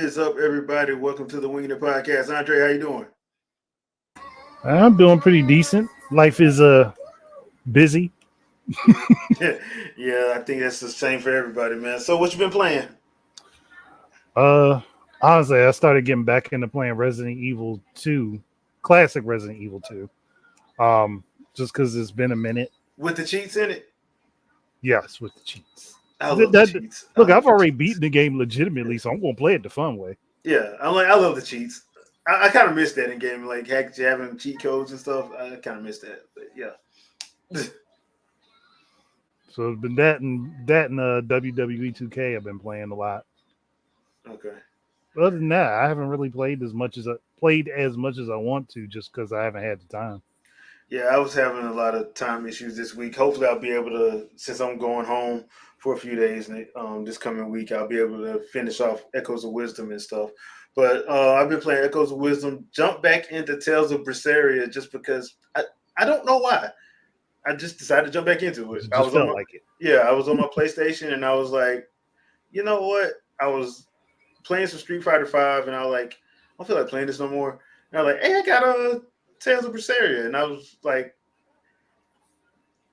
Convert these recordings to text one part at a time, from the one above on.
is up, everybody? Welcome to the Wingin podcast. Andre, how you doing? I'm doing pretty decent. Life is busy. Yeah, I think that's the same for everybody, man. So, what you been playing? Uh Honestly, I started getting back into playing Resident Evil 2, classic Resident Evil 2. Just because it's been a minute. With the cheats in it? Yes, with the cheats. I love the cheats. Look, I've already beaten the game legitimately, so I'm gonna play it the fun way. Yeah, I love the cheats. I kind of miss that in game, like having cheat codes and stuff. I kind of miss that, but yeah. So it's been that and WWE 2K I've been playing a lot. Okay. Other than that, I haven't really played as much as I want to, just because I haven't had the time. Yeah, I was having a lot of time issues this week. Hopefully, I'll be able to, since I'm going home for a few days this coming week, I'll be able to finish off Echoes of Wisdom and stuff. But I've been playing Echoes of Wisdom, jump back into Tales of Berseria just because I don't know why. I just decided to jump back into it. I was I was on my PlayStation and I was like, you know what? I was playing some Street Fighter 5 and I was like, I don't feel like playing this no more. And I was like, hey, I got a Tales of Berseria. And I was like,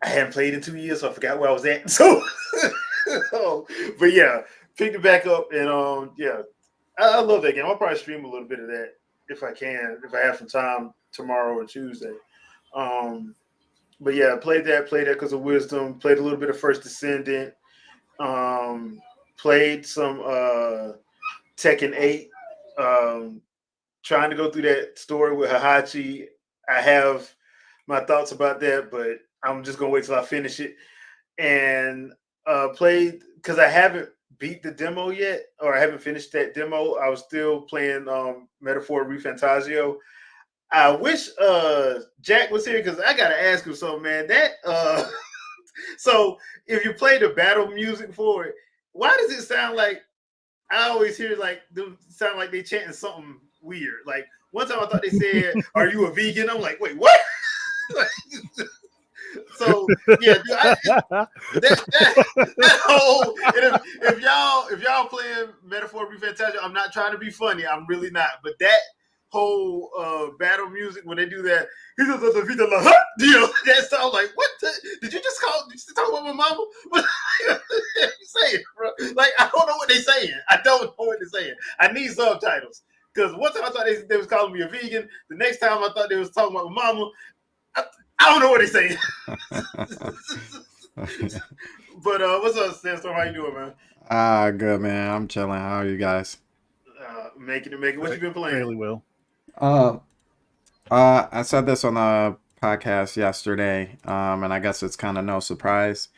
I hadn't played in 2 years, so I forgot where I was at. So, but yeah, picked it back up and yeah, I love that game. I'll probably stream a little bit of that if I can, if I have some time tomorrow or Tuesday. But yeah, played that because of Wisdom, played a little bit of First Descendant, played some Tekken 8, trying to go through that story with Heihachi. I have my thoughts about that, but I'm just gonna wait till I finish it. And played because I haven't beat the demo yet, or I haven't finished that demo. I was still playing Metaphor ReFantazio. I wish Jack was here because I gotta ask him something, man. That so if you play the battle music for it, why does it sound like I always hear like them sound like they chanting something weird? Like one time I thought they said, "Are you a vegan?" I'm like, wait, what? So yeah, dude, that whole if y'all playing Metaphor ReFantazio, I'm not trying to be funny. I'm really not. But that whole battle music when they do that, he does the Vita La Hut deal. That sounds like what? Did you just talk about my mama? What are you saying, bro? Like I don't know what they're saying. I don't know what they're saying. I need subtitles because one time I thought they was calling me a vegan. The next time I thought they was talking about my mama. I don't know what they're saying. But what's up, Sandstorm? How you doing, man? Good, man. I'm chilling. How are you guys? Making it. What you been playing? Really well. I said this on the podcast yesterday, and I guess it's kind of no surprise.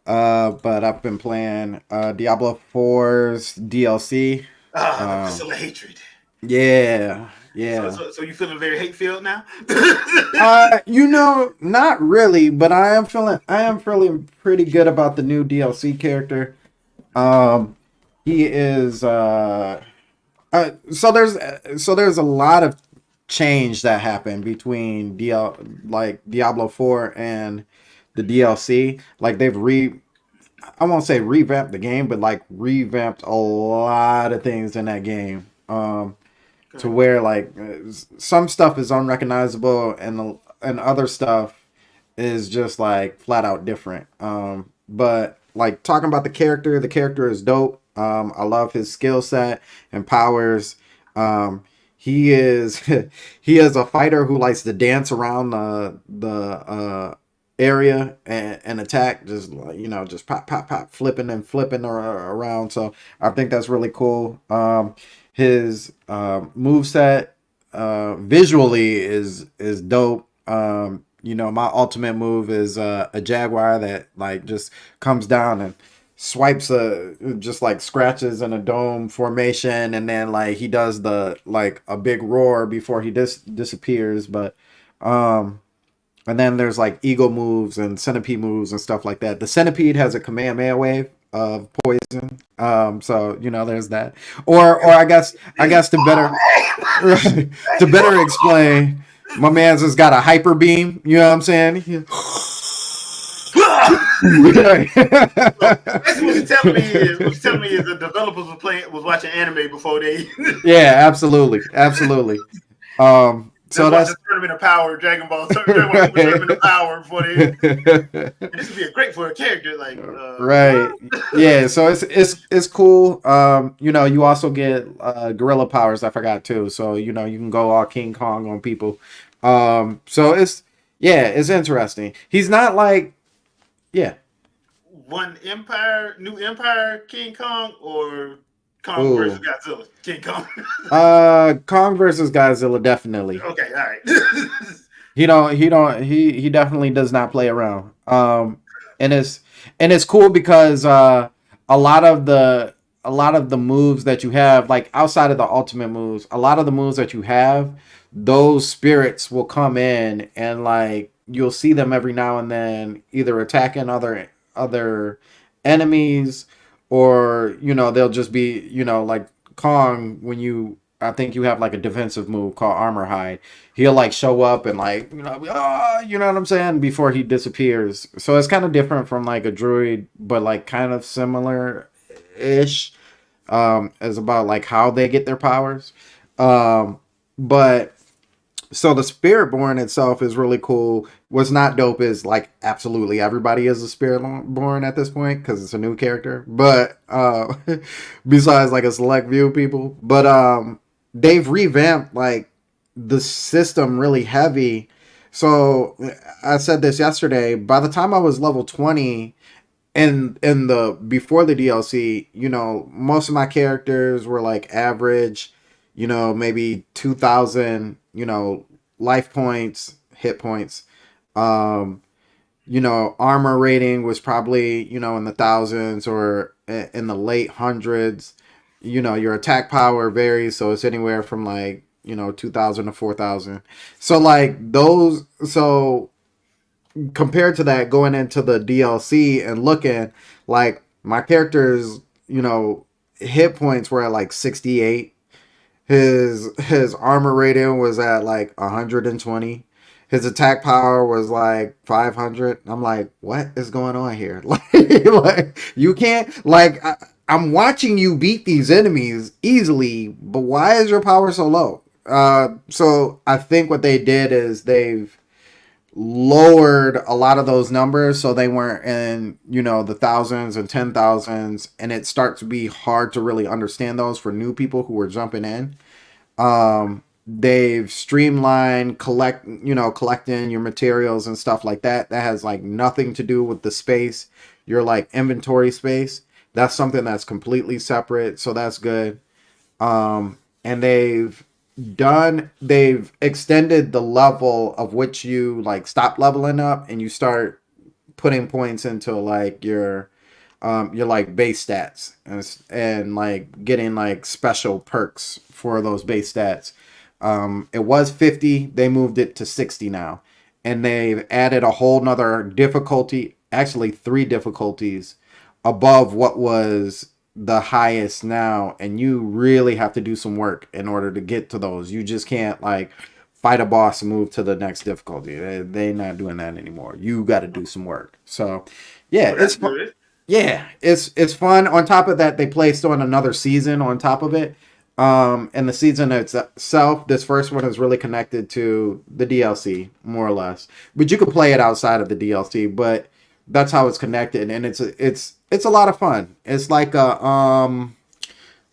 But I've been playing Diablo 4's DLC. Still a hatred. Yeah. So you feeling very hate-filled now? Not really, but I am feeling pretty good about the new DLC character. He is so there's a lot of change that happened between Diablo 4 and the DLC. Like I won't say revamped the game, but like revamped a lot of things in that game. To where like some stuff is unrecognizable and other stuff is just like flat out different. But like talking about the character is dope. I love his skill set and powers. He is a fighter who likes to dance around the area and attack, just like, just pop, flipping around. So I think that's really cool. His moveset visually is dope. My ultimate move is a jaguar that like just comes down and swipes just like scratches in a dome formation, and then like he does a big roar before he disappears. But and then there's like eagle moves and centipede moves and stuff like that. The centipede has a Kamehameha wave of poison. So there's that. Or I guess to better explain, my man's just got a hyper beam. You know what I'm saying? So basically, what you're telling me is the developers was watching anime before they. Yeah, absolutely, absolutely. Let's So watch that's a tournament of power, Dragon Ball, Dragon Ball Super tournament of power before they. This would be great for a character like right. Yeah, so it's cool. You also get gorilla powers, I forgot too. So, you can go all King Kong on people. So it's interesting. He's not like, yeah. New Empire, King Kong, or Kong versus Ooh. Godzilla, King Kong. Kong versus Godzilla, definitely. Okay, all right. He definitely does not play around. And it's cool because a lot of the moves that you have, like outside of the ultimate moves, a lot of the moves that you have, those spirits will come in and like you'll see them every now and then either attacking other enemies, or they'll just be like Kong. When I think you have like a defensive move called Armor Hide, he'll like show up and like you know what I'm saying, before he disappears. So it's kind of different from like a druid, but like kind of similar ish, as about like how they get their powers. But so the spirit born itself is really cool. What's not dope is like absolutely everybody is a spirit born at this point because it's a new character. But besides like a select few people, but they've revamped like the system really heavy. So I said this yesterday. By the time I was level 20, in the before the DLC, most of my characters were like average, maybe 2,000, life points, hit points. Um, armor rating was probably, in the thousands or in the late hundreds. Your attack power varies, so it's anywhere from like, 2,000 to 4,000. So like so compared to that, going into the DLC and looking, like my character's, hit points were at like 68. His armor rating was at like 120. His attack power was like 500. I'm like, what is going on here? Like you can't like I'm watching you beat these enemies easily, but why is your power so low? So I think what they did is they've lowered a lot of those numbers so they weren't in the thousands and 10,000s, and it starts to be hard to really understand those for new people who are jumping in. They've streamlined collecting your materials and stuff like that. That has like nothing to do with the space, your like inventory space. That's something that's completely separate, so that's good. And they've extended the level of which you like stop leveling up and you start putting points into like your like base stats, and like getting like special perks for those base stats. It was 50, they moved it to 60 now, and they've added a whole nother difficulty, actually 3 difficulties above what was the highest now, and you really have to do some work in order to get to those. You just can't like fight a boss and move to the next difficulty. They're not doing that anymore. You got to do some work. So yeah, Well, that's good. yeah, it's fun. On top of that, they placed on another season on top of it. And the season itself, this first one is really connected to the DLC, more or less. But you could play it outside of the DLC, but that's how it's connected, and it's a lot of fun. It's like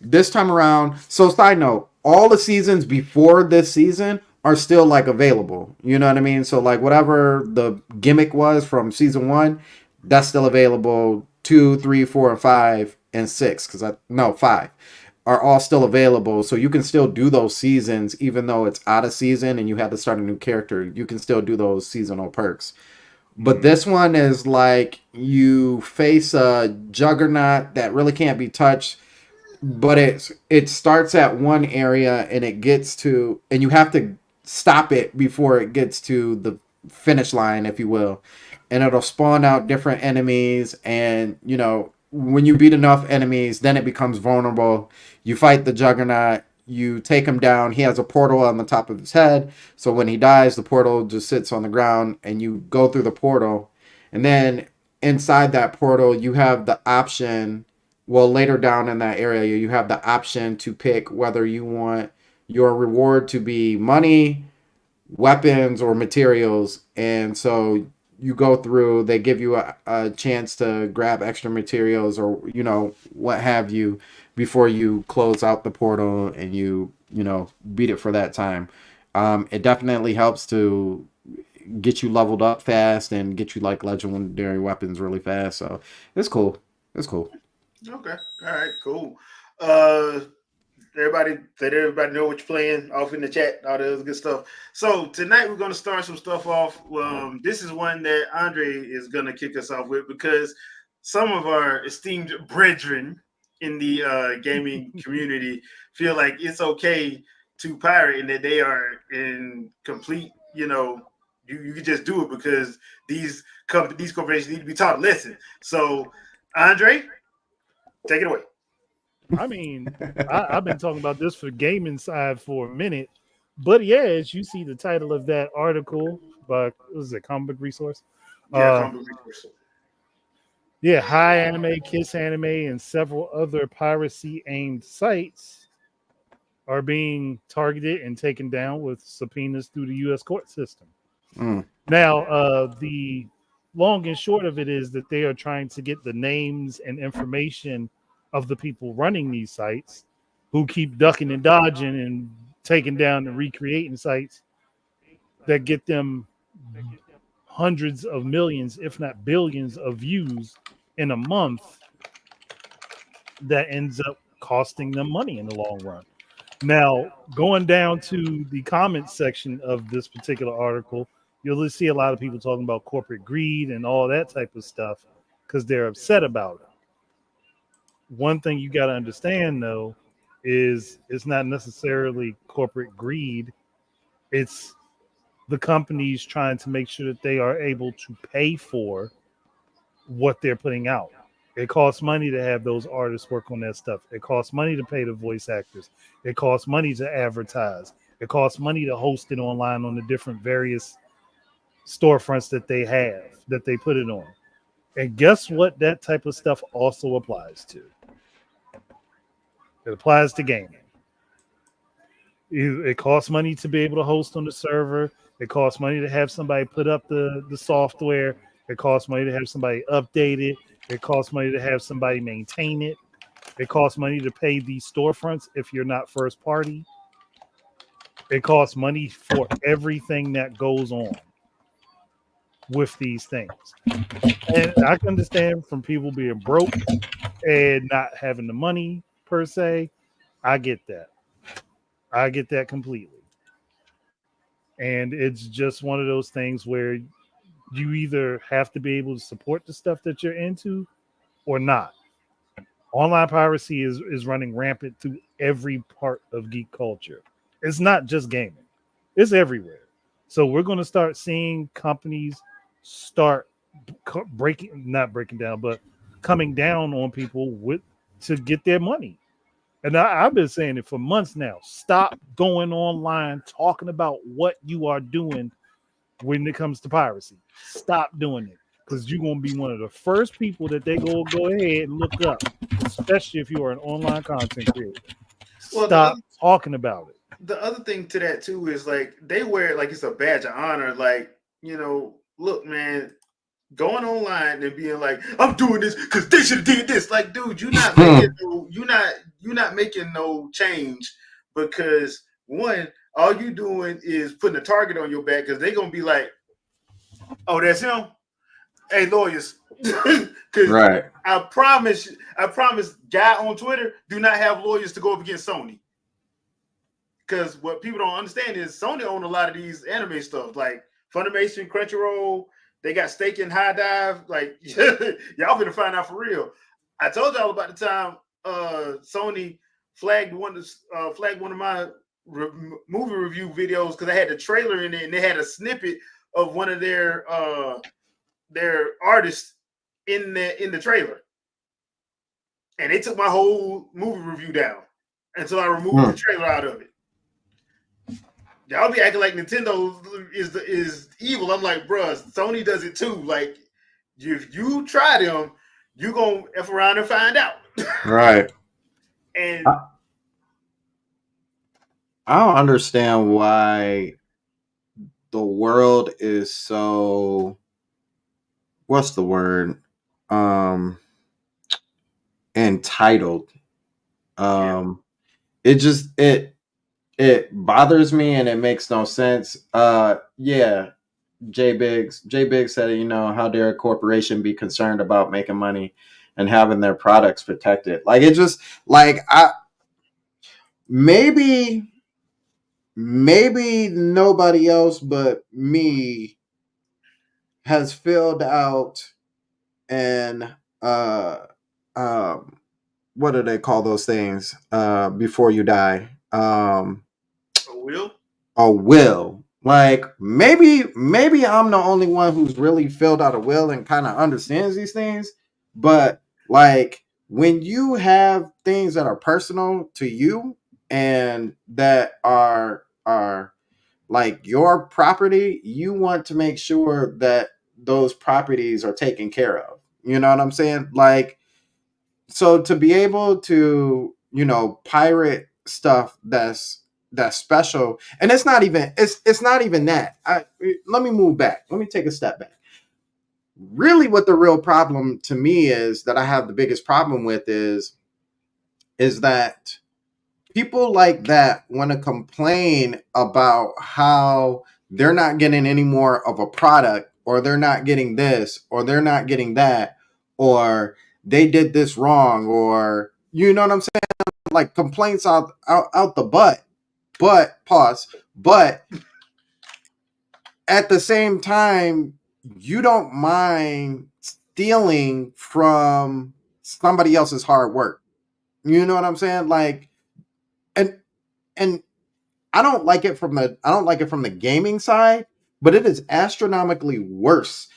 this time around. So side note, all the seasons before this season are still like available. You know what I mean? So like whatever the gimmick was from season 1, that's still available. 2, 3, 4, and 5, and 6, no, 5 are all still available. So you can still do those seasons, even though it's out of season and you had to start a new character. You can still do those seasonal perks. But this one is like you face a juggernaut that really can't be touched, but it starts at one area and and you have to stop it before it gets to the finish line, if you will. And it'll spawn out different enemies, and when you beat enough enemies, then it becomes vulnerable. You fight the juggernaut, you take him down. He has a portal on the top of his head, so when he dies, the portal just sits on the ground and you go through the portal. And then inside that portal, you have the option. Well, later down in that area, you have the option to pick whether you want your reward to be money, weapons, or materials. And so you go through, they give you a chance to grab extra materials or, what have you before you close out the portal and beat it for that time. It definitely helps to get you leveled up fast and get you like legendary weapons really fast. So it's cool. It's cool. Okay. All right. Cool. Everybody, let everybody know what you're playing off in the chat, all the other good stuff. So tonight we're going to start some stuff off. This is one that Andre is going to kick us off with because some of our esteemed brethren in the gaming community feel like it's okay to pirate and that they are in complete, you can just do it because these corporations need to be taught a lesson. So, Andre, take it away. I mean, I've been talking about this for gaming side for a minute, but yeah, as you see the title of that article by, what was it, Comic Book Resource? Comic Book Resource. Yeah, High Anime, Kiss Anime, and several other piracy-aimed sites are being targeted and taken down with subpoenas through the U.S. court system. Now, the long and short of it is that they are trying to get the names and information of the people running these sites who keep ducking and dodging and taking down and recreating sites that get them hundreds of millions, if not billions of views in a month that ends up costing them money in the long run. Now, going down to the comments section of this particular article, you'll see a lot of people talking about corporate greed and all that type of stuff because they're upset about it. One thing you got to understand, though, is it's not necessarily corporate greed. It's the companies trying to make sure that they are able to pay for what they're putting out. It costs money to have those artists work on that stuff. It costs money to pay the voice actors. It costs money to advertise. It costs money to host it online on the different various storefronts that they have, that they put it on. And guess what that type of stuff also applies to? It applies to gaming. It costs money to be able to host on the server. It costs money to have somebody put up the software. It costs money to have somebody update it. It costs money to have somebody maintain it. It costs money to pay these storefronts if you're not first party. It costs money for everything that goes on with these things. And I can understand from people being broke and not having the money per se. I get that. I get that completely. And it's just one of those things where you either have to be able to support the stuff that you're into or not. Online piracy is running rampant through every part of geek culture. It's not just gaming. It's everywhere. So we're going to start seeing companies start not breaking down, but coming down on people to get their money. And I've been saying it for months now. Stop going online talking about what you are doing when it comes to piracy. Stop doing it because you're going to be one of the first people that they go ahead and look up, especially if you are an online content creator. Stop talking about it. The other thing to that too is like they wear it like it's a badge of honor. Like, look, man, going online and being like, I'm doing this because they should have did this. Like, dude, you're not making no change because one, all you doing is putting a target on your back because they're gonna be like, oh, that's him. Hey, lawyers. Right. I promise, guy on Twitter, do not have lawyers to go up against Sony. Because what people don't understand is Sony own a lot of these anime stuff, like Funimation, Crunchyroll. They got stake in High Dive. Like, y'all gonna find out for real. I told y'all about the time Sony flagged one of my movie review videos because I had the trailer in it and they had a snippet of one of their artists in the trailer, and they took my whole movie review down until I removed the trailer out of it. Y'all be acting like Nintendo is evil. I'm like, bruh, Sony does it too. Like, If you try them, you gonna f around and find out. Right. And I don't understand why the world is so, what's the word? Um entitled. Um it just it bothers me and it makes no sense. Yeah, J Big said, how dare a corporation be concerned about making money and having their products protected? Like it just like I maybe maybe nobody else but me has filled out and um what do they call those things before you die? will. A will. Like maybe I'm the only one who's really filled out a will and kind of understands these things, but like when you have things that are personal to you and that are like your property, you want to make sure that those properties are taken care of. You know what I'm saying? Like, so to be able to, pirate stuff that's special, and it's not even that. Let me move back. Let me take a step back. Really, what the real problem to me is that I have the biggest problem with is that people like that want to complain about how they're not getting any more of a product, or they're not getting this, or they're not getting that, or they did this wrong, or you know what I'm saying? Like complaints out the butt. But pause. But at the same time, you don't mind stealing from somebody else's hard work. You know what I'm saying? Like, and and I don't like it from the gaming side, but it is astronomically worse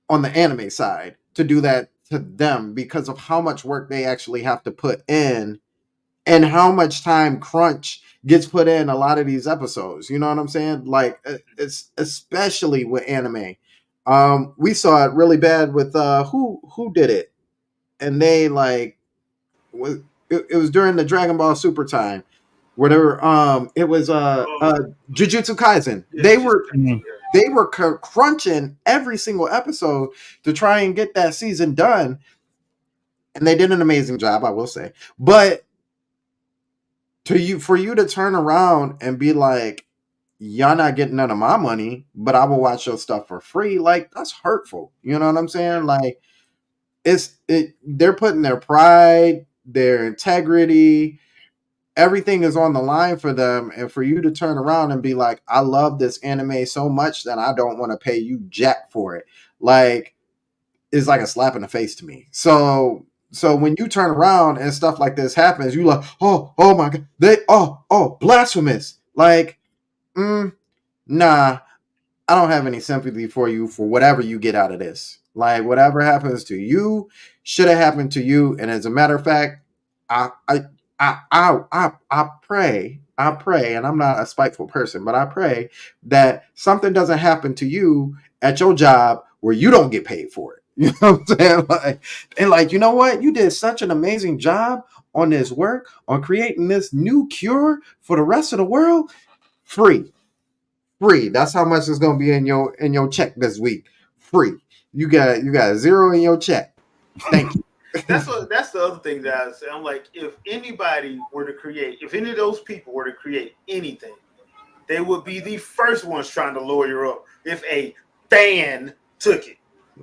on the anime side to do that to them because of how much work they actually have to put in and how much time crunch gets put in a lot of these episodes. You know what I'm saying? Like it's especially with anime. We saw it really bad with who did it, and they like was it was during the Dragon Ball Super time where they were it was Jujutsu Kaisen. Yeah, Mhm. They were crunching every single episode to try and get that season done, and they did an amazing job, I will say. But for you to turn around and be like, y'all not getting none of my money, but I will watch your stuff for free, like that's hurtful. You know what I'm saying? Like they're putting their pride, their integrity, everything is on the line for them, and for you to turn around and be like, I love this anime so much that I don't want to pay you jack for it, like is like a slap in the face to me. So when you turn around and stuff like this happens, you like, oh my god, they blasphemous. Like, nah, I don't have any sympathy for you for whatever you get out of this. Like whatever happens to you should have happened to you. And as a matter of fact, I I I pray, and I'm not a spiteful person, but I pray that something doesn't happen to you at your job where you don't get paid for it. You know what I'm saying? Like, and like, you know what? You did such an amazing job on this work, on creating this new cure for the rest of the world. Free. Free. That's how much is gonna be in your check this week. Free. You got a zero in your check. Thank you. That's the other thing that I say. I'm like, if anybody were to create, if any of those people were to create anything, they would be the first ones trying to lawyer up if a fan took it.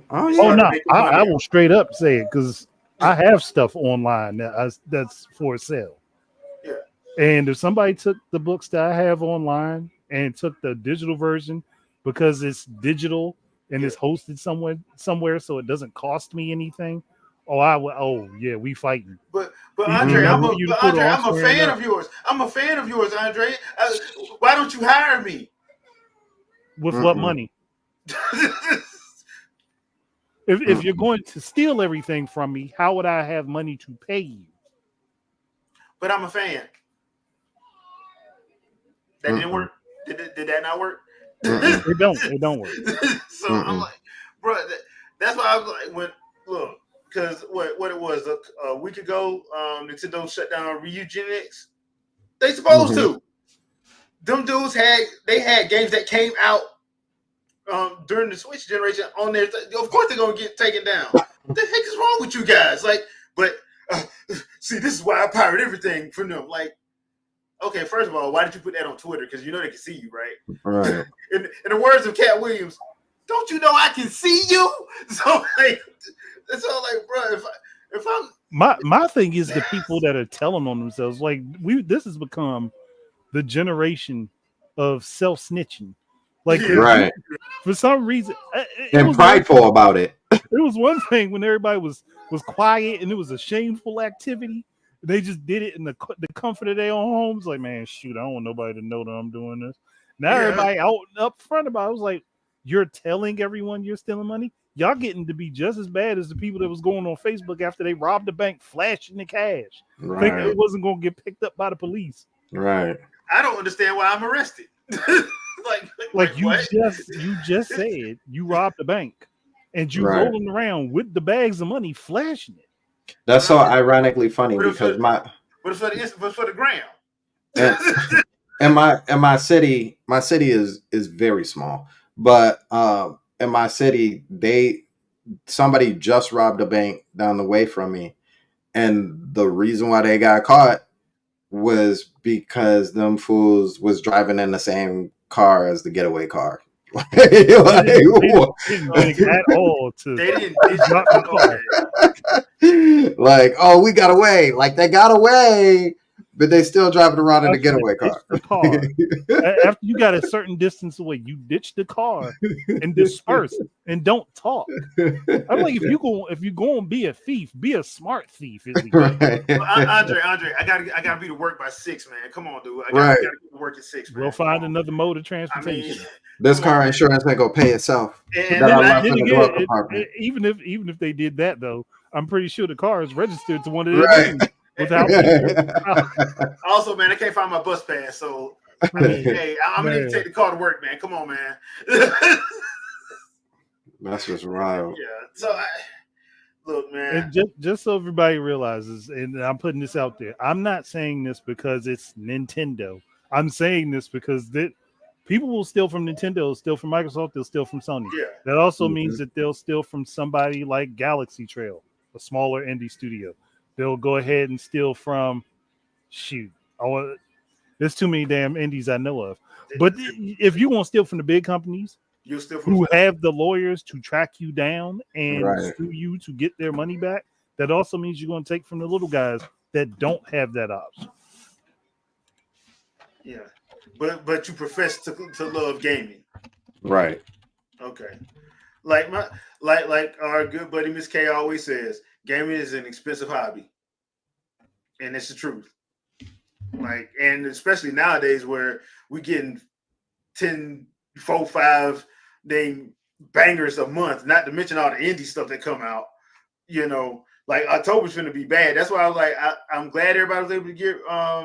Oh And Oh yeah. started no, making I money. will straight up say it because I have stuff online that's for sale. Yeah. And if somebody took the books that I have online and took the digital version because it's digital and Yeah. it's hosted somewhere, so it doesn't cost me anything. Oh, I will. Oh, yeah, we fighting. But Even Andre, enough Mm-hmm. for you to put on I'm a squaring fan up of yours. I'm a fan of yours, Andre. Why don't you hire me? with what Mm-mm. money? If you're Mm-mm. going to steal everything from me, how would I have money to pay you? But I'm a fan. That didn't Mm-mm. work. Did that not work? Mm-mm. It don't. It don't work. So I'm Mm-mm. like, bro, That's why I was like, look, because what it was a week ago, Nintendo shut down Ryujinx. They supposed to. Them dudes had games that came out during the Switch generation on there. Of course, they're gonna get taken down. What the heck is wrong with you guys? Like, but see, this is why I pirate everything from them. Like, okay, first of all, why did you put that on Twitter? Because you know they can see you, right? Right. In the words of Cat Williams, don't you know I can see you? So like, it's all like, bro, if I'm my thing is the people that are telling on themselves. Like this has become the generation of self snitching. Like Right. for some reason, And prideful about it. It was one thing when everybody was quiet and it was a shameful activity. They just did it in the comfort of their own homes. Like, man, shoot, I don't want nobody to know that I'm doing this. Now everybody out up front about it. I was like, you're telling everyone you're stealing money? Y'all getting to be just as bad as the people that was going on Facebook after they robbed the bank, flashing the cash. Right. Thinking it wasn't going to get picked up by the police. Right. I don't understand why I'm arrested. like you just said you robbed the bank and you rolling around with the bags of money flashing it. That's so ironically funny because but it's for the gram. And my city is very small, but in my city somebody just robbed a bank down the way from me, and the reason why they got caught was because them fools was driving in the same car as the getaway car. They didn't think at all to they didn't drop the car. Like, oh, we got away. Like they got away, but they still driving around in a getaway car. The car. After you got a certain distance away, you ditch the car and disperse and don't talk. I'm like, if you go and be a thief, be a smart thief. Right. Well, Andre, I gotta be to work by 6, man. Come on, dude. I gotta get to work at 6, man. We'll find another mode of transportation. I mean, this car insurance ain't gonna pay itself. Even if they did that though, I'm pretty sure the car is registered to one of their names without Also, man, I can't find my bus pass, so hey, I'm gonna need to take the car to work, man. Come on, man. That's just wild. Yeah. So look, man. And just so everybody realizes, and I'm putting this out there, I'm not saying this because it's Nintendo. I'm saying this because people will steal from Nintendo, steal from Microsoft, they'll steal from Sony. Yeah. That also means that they'll steal from somebody like Galaxy Trail, a smaller indie studio. They'll go ahead and steal from there's too many damn indies I know of. But if you want to steal from the big companies who have the lawyers to track you down and sue you to get their money back, that also means you're going to take from the little guys that don't have that option. Yeah. But you profess to love gaming. Right. Okay. Like our good buddy Miss K always says, gaming is an expensive hobby. And it's the truth. Like, and especially nowadays where we're getting 10, 4, 5 dang bangers a month, not to mention all the indie stuff that come out. You know, like October's gonna be bad. That's why I was like, I'm glad everybody was able to get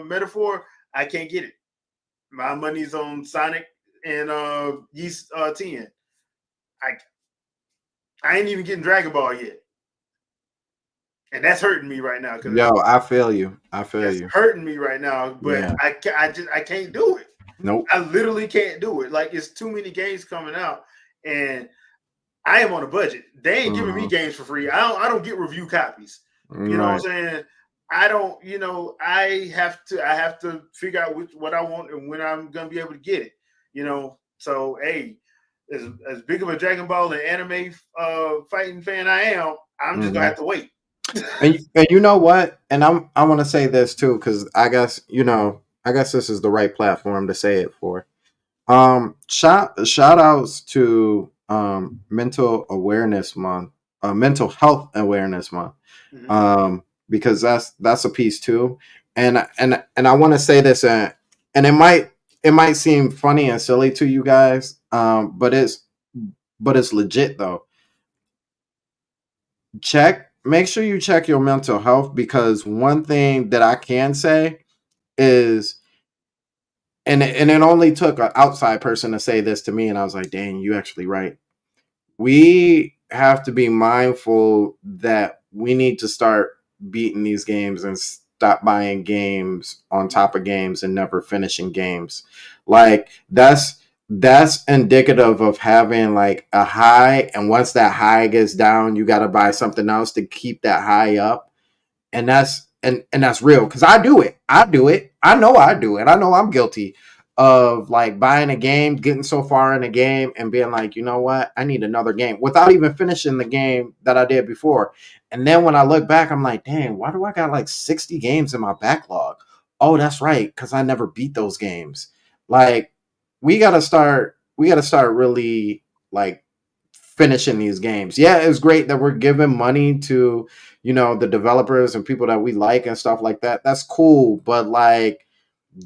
Metaphor. I can't get it. My money's on Sonic and Yeast 10. I ain't even getting Dragon Ball yet. And that's hurting me right now. Yo, I feel you. It's hurting me right now, but I can't do it. Nope. I literally can't do it. Like, it's too many games coming out, and I am on a budget. They ain't giving me games for free. I don't get review copies. You know what I'm saying? I don't. You know, I have to figure out what I want and when I'm gonna be able to get it. You know, so hey, as big of a Dragon Ball and anime fighting fan I am, I'm just gonna have to wait. And you know what? And I want to say this too, because I guess this is the right platform to say it for. Shout outs to mental awareness month, mental health awareness month, because that's a piece too. And I want to say this, and it might seem funny and silly to you guys, but it's legit though. Make sure you check your mental health, because one thing that I can say is, and it only took an outside person to say this to me, and I was like, dang, you actually right. We have to be mindful that we need to start beating these games and stop buying games on top of games and never finishing games. Like that's indicative of having like a high, and once that high gets down, you got to buy something else to keep that high up. And that's real, because I do it. I know I do it. I know I'm guilty of like buying a game, getting so far in a game and being like, you know what, I need another game without even finishing the game that I did before. And then when I look back, I'm like, dang, why do I got like 60 games in my backlog? Oh, that's right, because I never beat those games. Like, we gotta start really like finishing these games. Yeah, it's great that we're giving money to, the developers and people that we like and stuff like that. That's cool, but like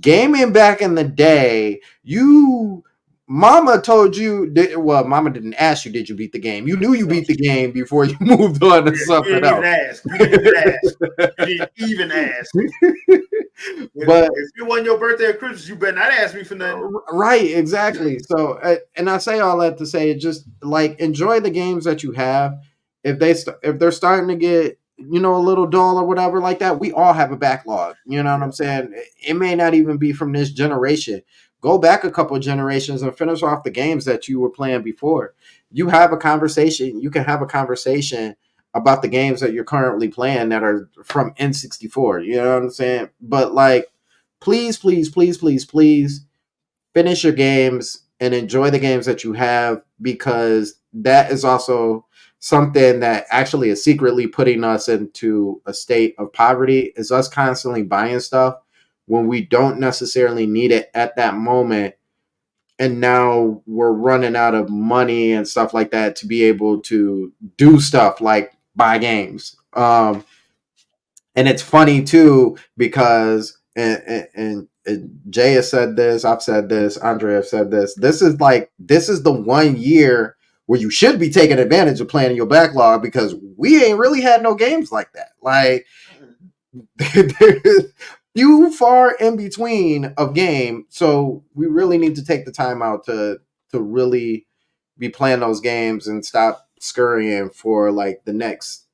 gaming back in the day, mama told you, well, mama didn't ask you, did you beat the game? You knew you beat the game before you moved on to You something didn't even else. ask. You didn't even ask. You didn't even ask. But If it wasn't your birthday or Christmas, you better not ask me for nothing. right, exactly. So, and I say all that to say, just like enjoy the games that you have. If they're starting to get a little dull or whatever like that, we all have a backlog. You know what I'm saying? It may not even be from this generation. Go back a couple of generations and finish off the games that you were playing before. You have a conversation. You can have a conversation about the games that you're currently playing that are from N64. You know what I'm saying? But like, please, please, please, please, please finish your games and enjoy the games that you have, because that is also something that actually is secretly putting us into a state of poverty, is us constantly buying stuff when we don't necessarily need it at that moment, and now we're running out of money and stuff like that to be able to do stuff like buy games. And it's funny too, because and Jay has said this, I've said this, Andre have said this. This is the 1 year where you should be taking advantage of playing your backlog, because we ain't really had no games like that. Like, there's few far in between of game, so we really need to take the time out to really be playing those games and stop scurrying for like the next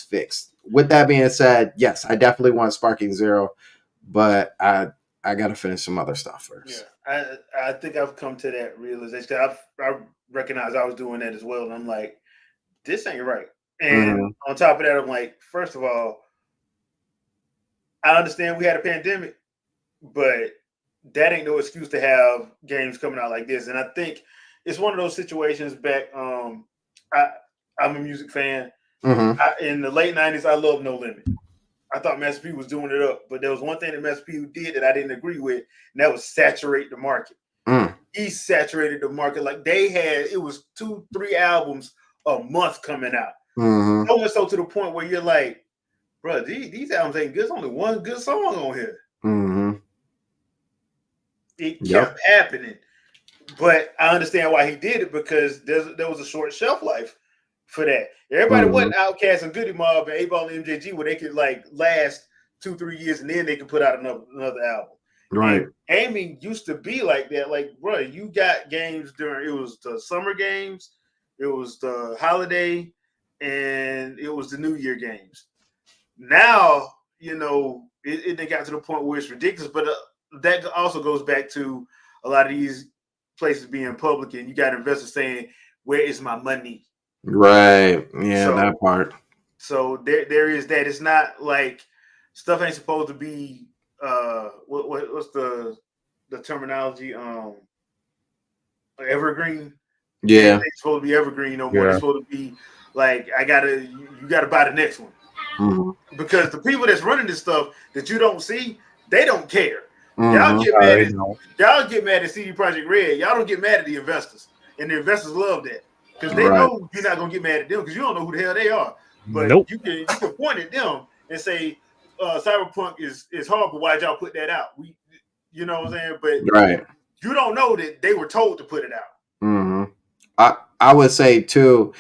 fix. With that being said, yes, I definitely want Sparking Zero, but I gotta finish some other stuff first. Yeah, I think I've come to that realization. I recognize I was doing that as well, and I'm like, this ain't right. And Mm-hmm. on top of that, I'm like, first of all, I understand we had a pandemic, but that ain't no excuse to have games coming out like this. And I think it's one of those situations back. I, I'm a music fan. Mm-hmm. In the late '90s, I loved No Limit. I thought Master P was doing it up, but there was one thing that Master P did that I didn't agree with, and that was saturate the market. Mm. He saturated the market. Like, it was 2-3 albums a month coming out. Mm-hmm. So much so to the point where you're like, bro, these albums ain't good. There's only one good song on here. Mm-hmm. It Yep. kept happening. But I understand why he did it, because there was a short shelf life for that. Everybody wasn't Outkast and Goody Mob and 8-Ball and MJG, where they could like last 2-3 years and then they could put out another album. Right. And gaming used to be like that. Like, bro, you got games during, it was the summer games, it was the holiday, and it was the New Year games. Now, it got to the point where it's ridiculous. But that also goes back to a lot of these places being public, and you got investors saying, "Where is my money?" Right. Yeah, So, that part. So there is that. It's not like stuff ain't supposed to be what's the terminology? Evergreen. Yeah. It's supposed to be evergreen no more. It's supposed to be like, you gotta buy the next one. Mm-hmm. Because the people that's running this stuff that you don't see, they don't care. Mm-hmm. Y'all get mad at CD Projekt Red. Y'all don't get mad at the investors, and the investors love that, because they Right. know you're not gonna get mad at them, because you don't know who the hell they are. But Nope. you can point at them and say, Cyberpunk is horrible. Why'd y'all put that out? You know what I'm saying? But Right. you don't know that they were told to put it out. Mm-hmm. I would say too,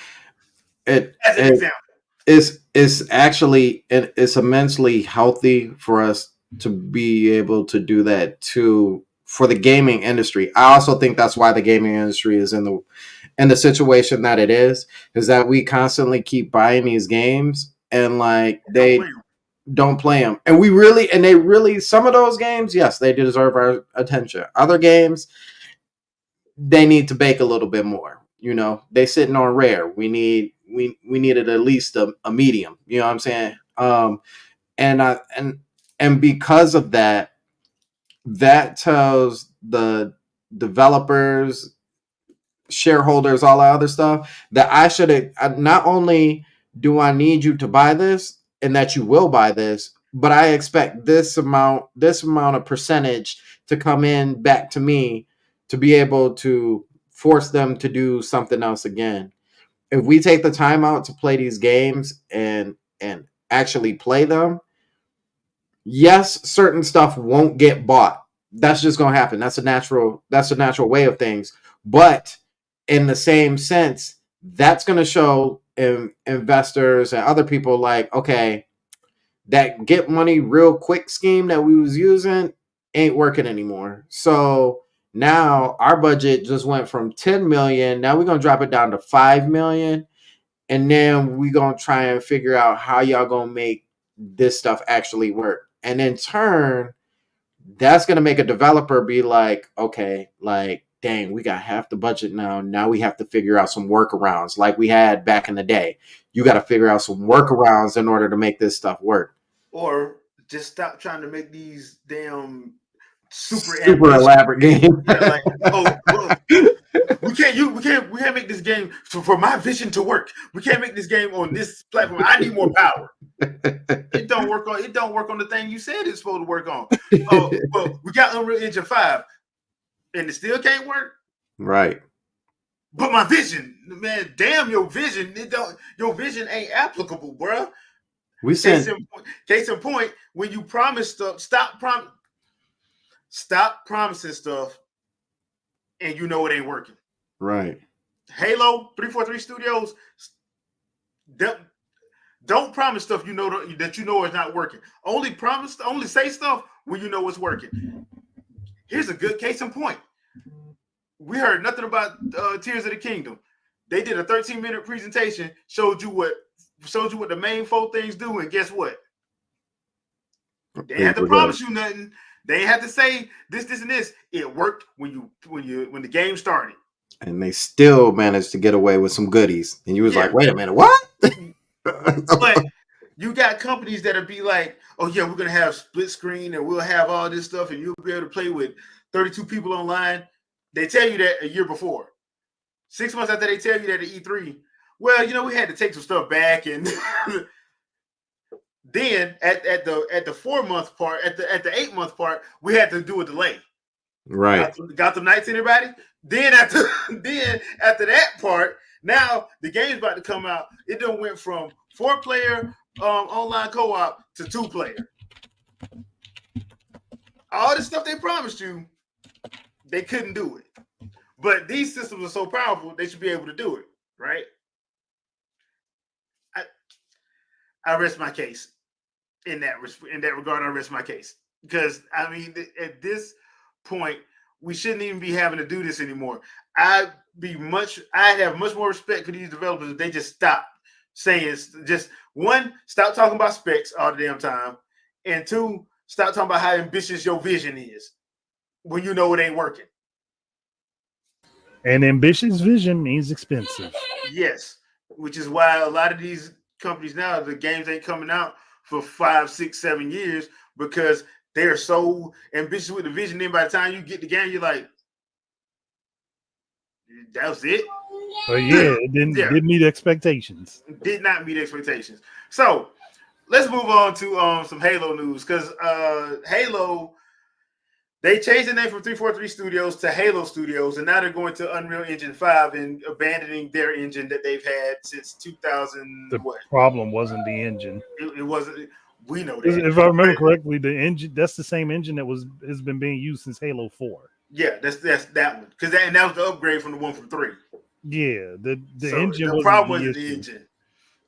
As an example. It's actually it's immensely healthy for us to be able to do that too, for the gaming industry. I also think that's why the gaming industry is And the situation that it is that we constantly keep buying these games and like they don't play them. And they really, some of those games, yes, they deserve our attention. Other games, they need to bake a little bit more. You know, they sitting on rare. We needed at least a medium. You know what I'm saying? And I and because of that, that tells the developers, shareholders, all that other stuff, that I should not only do I need you to buy this and that you will buy this, but I expect this amount of percentage to come in back to me to be able to force them to do something else again. If we take the time out to play these games and actually play them, yes, certain stuff won't get bought. That's just gonna happen. That's a natural way of things. But in the same sense, that's gonna show investors and other people like, okay, that get money real quick scheme that we was using ain't working anymore. So now our budget just went from 10 million. Now we're gonna drop it down to 5 million. And then we're gonna try and figure out how y'all gonna make this stuff actually work. And in turn, that's gonna make a developer be like, okay, like, dang, we got half the budget now. Now we have to figure out some workarounds like we had back in the day. You got to figure out some workarounds in order to make this stuff work. Or just stop trying to make these damn super elaborate games. Yeah, like, we can't make this game for my vision to work. We can't make this game on this platform. I need more power. It don't work on the thing you said it's supposed to work on. Well, we got Unreal Engine 5 and it still can't work. Right. But my vision, man, damn your vision. Your vision ain't applicable, bro. Case in point, when you promise stuff, stop promising stuff and you know it ain't working. Right. Halo 343 Studios, don't promise stuff you know that you know is not working. Only say stuff when you know it's working. Here's a good case in point. We heard nothing about Tears of the Kingdom. They did a 13-minute presentation, showed you what the main 4 things do, and guess what? They didn't have to promise you nothing. They had to say this, and this. It worked when the game started. And they still managed to get away with some goodies. And you was like, wait a minute, what? But you got companies that'll be like, oh yeah, we're gonna have split screen and we'll have all this stuff, and you'll be able to play with 32 people online. They tell you that a year before. 6 months after they tell you that at E3, well, we had to take some stuff back, and then at the 4-month part, at the 8-month part, we had to do a delay. Right. Got them nights, anybody? Then after that part, now the game's about to come out. It done went from 4-player online co-op to 2-player. All the stuff they promised you, they couldn't do it. But these systems are so powerful, they should be able to do it, right? I rest my case in that regard. I rest my case because I mean, at this point, we shouldn't even be having to do this anymore. I'd have much more respect for these developers if they just stop saying, just one, stop talking about specs all the damn time, and 2, stop talking about how ambitious your vision is when you know it ain't working. And ambitious vision means expensive. Yes, which is why a lot of these companies now, the games ain't coming out for 5, 6, 7 years because they are so ambitious with the vision. Then by the time you get the game, you're like, that was it. But yeah, it didn't meet expectations. Did not meet expectations. So let's move on to some Halo news because Halo. They changed the name from 343 Studios to Halo Studios, and now they're going to Unreal Engine 5 and abandoning their engine that they've had since 2000. The problem wasn't the engine. It wasn't. We know that. If I remember correctly, the engine—that's the same engine that has been being used since Halo 4. Yeah, that's that one because that was the upgrade from the one from 3. Yeah, the so engine. The problem wasn't the engine.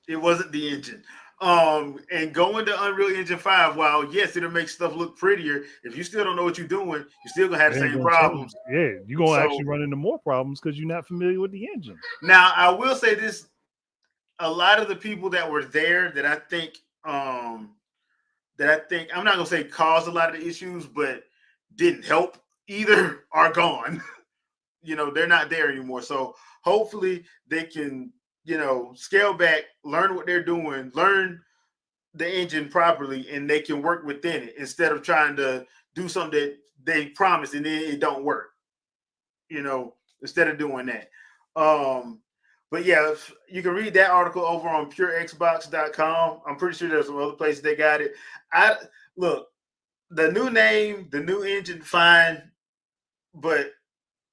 It wasn't the engine. And go into Unreal Engine 5. While yes, it'll make stuff look prettier. If you still don't know what you're doing, you're still gonna have It the ain't same gonna problems. change. Yeah, you're gonna So actually run into more problems because you're not familiar with the engine. now I will say this: a lot of the people that were there that I think I'm not gonna say caused a lot of the issues, but didn't help either are gone. They're not there anymore. So hopefully they can, scale back, learn what they're doing, learn the engine properly, and they can work within it instead of trying to do something that they promised and then it don't work. Instead of doing that. But yeah, you can read that article over on purexbox.com. I'm pretty sure there's some other places they got it. I look, the new name, the new engine, fine, but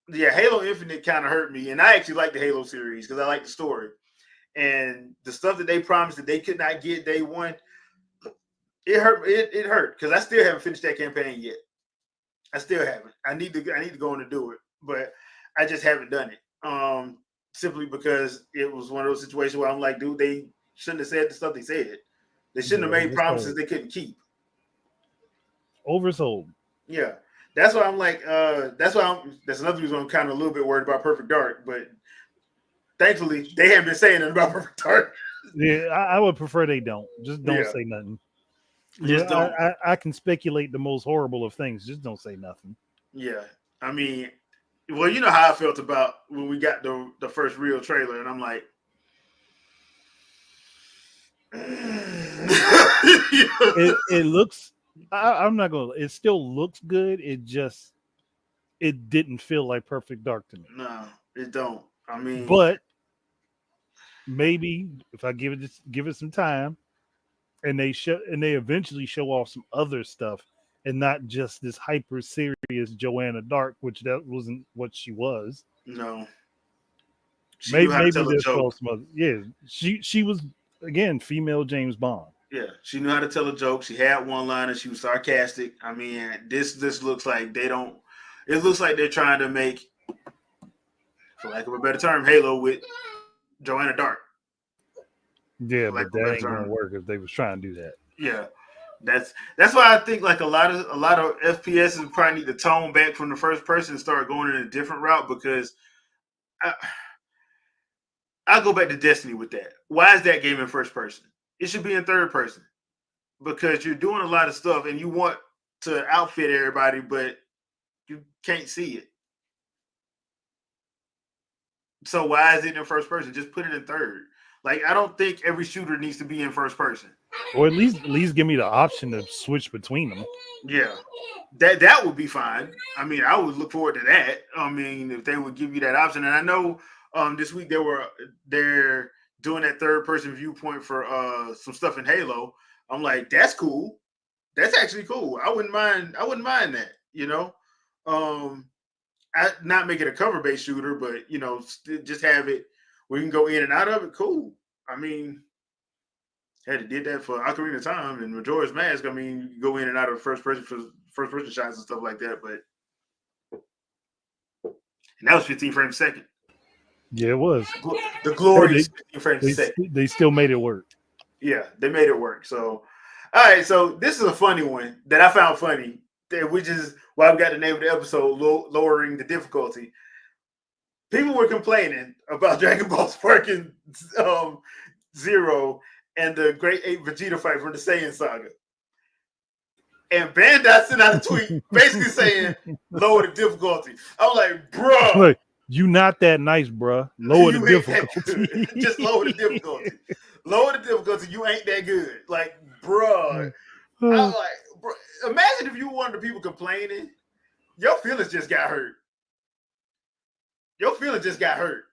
yeah, Halo Infinite kind of hurt me, and I actually like the Halo series because I like the story and the stuff that they promised that they could not get day one. It hurt. It hurt because I still haven't finished that campaign yet. I still haven't. I need to go in and do it, but I just haven't done it. Simply because it was one of those situations where I'm like, dude, they shouldn't have said the stuff they said. They shouldn't have made promises they couldn't keep. Oversold. Yeah. That's why I'm like, that's another reason I'm kind of a little bit worried about Perfect Dark, but thankfully they haven't been saying anything about Perfect Dark. Yeah, I would prefer they don't. Just don't say nothing. Just don't. I can speculate the most horrible of things. Just don't say nothing. Yeah. I mean, well, you know how I felt about when we got the first real trailer, and I'm like, it looks. I'm not gonna. It still looks good. It didn't feel like Perfect Dark to me. No, it don't. I mean, but maybe if I give it some time, and they eventually show off some other stuff, and not just this hyper serious Joanna Dark, which that wasn't what she was. No. Maybe they'll show some other. Yeah, she was again female James Bond. Yeah, she knew how to tell a joke. She had one liner. She was sarcastic. I mean, this looks like they don't. It looks like they're trying to make, for lack of a better term, Halo with Joanna Dark. Yeah, but that ain't gonna work if they was trying to do that. Yeah, that's why I think like a lot of FPSs probably need to tone back from the first person and start going in a different route because I'll go back to Destiny with that. Why is that game in first person? It should be in third person because you're doing a lot of stuff and you want to outfit everybody, but you can't see it. So why is it in first person? Just put it in third. Like I don't think every shooter needs to be in first person. Or at least give me the option to switch between them. Yeah, that would be fine. I mean, I would look forward to that. I mean, if they would give you that option, and I know this week they're doing that third person viewpoint for some stuff in Halo. I'm like, that's cool. That's actually cool. I wouldn't mind that. I not make it a cover based shooter, but just have it where you can go in and out of it. Cool. I mean, hey, they did that for Ocarina of Time and Majora's Mask. I mean, you go in and out of first person shots and stuff like that, and that was 15 frames a second. Yeah, it was. The glorious 15 frames a second. They still made it work. Yeah, they made it work. So, all right. So this is a funny one that I found funny, which is why we got the name of the episode, Lowering the Difficulty. People were complaining about Dragon Ball Sparking Zero and the Great Ape Vegeta fight from the Saiyan Saga. And Bandai sent out a tweet basically saying, lower the difficulty. I'm like, bro. Look, you not that nice, bro. Lower the difficulty. Just lower the difficulty. Lower the difficulty. You ain't that good. Like, bro. I'm like, bro. Imagine if you were one of the people complaining. Your feelings just got hurt. Your feelings just got hurt.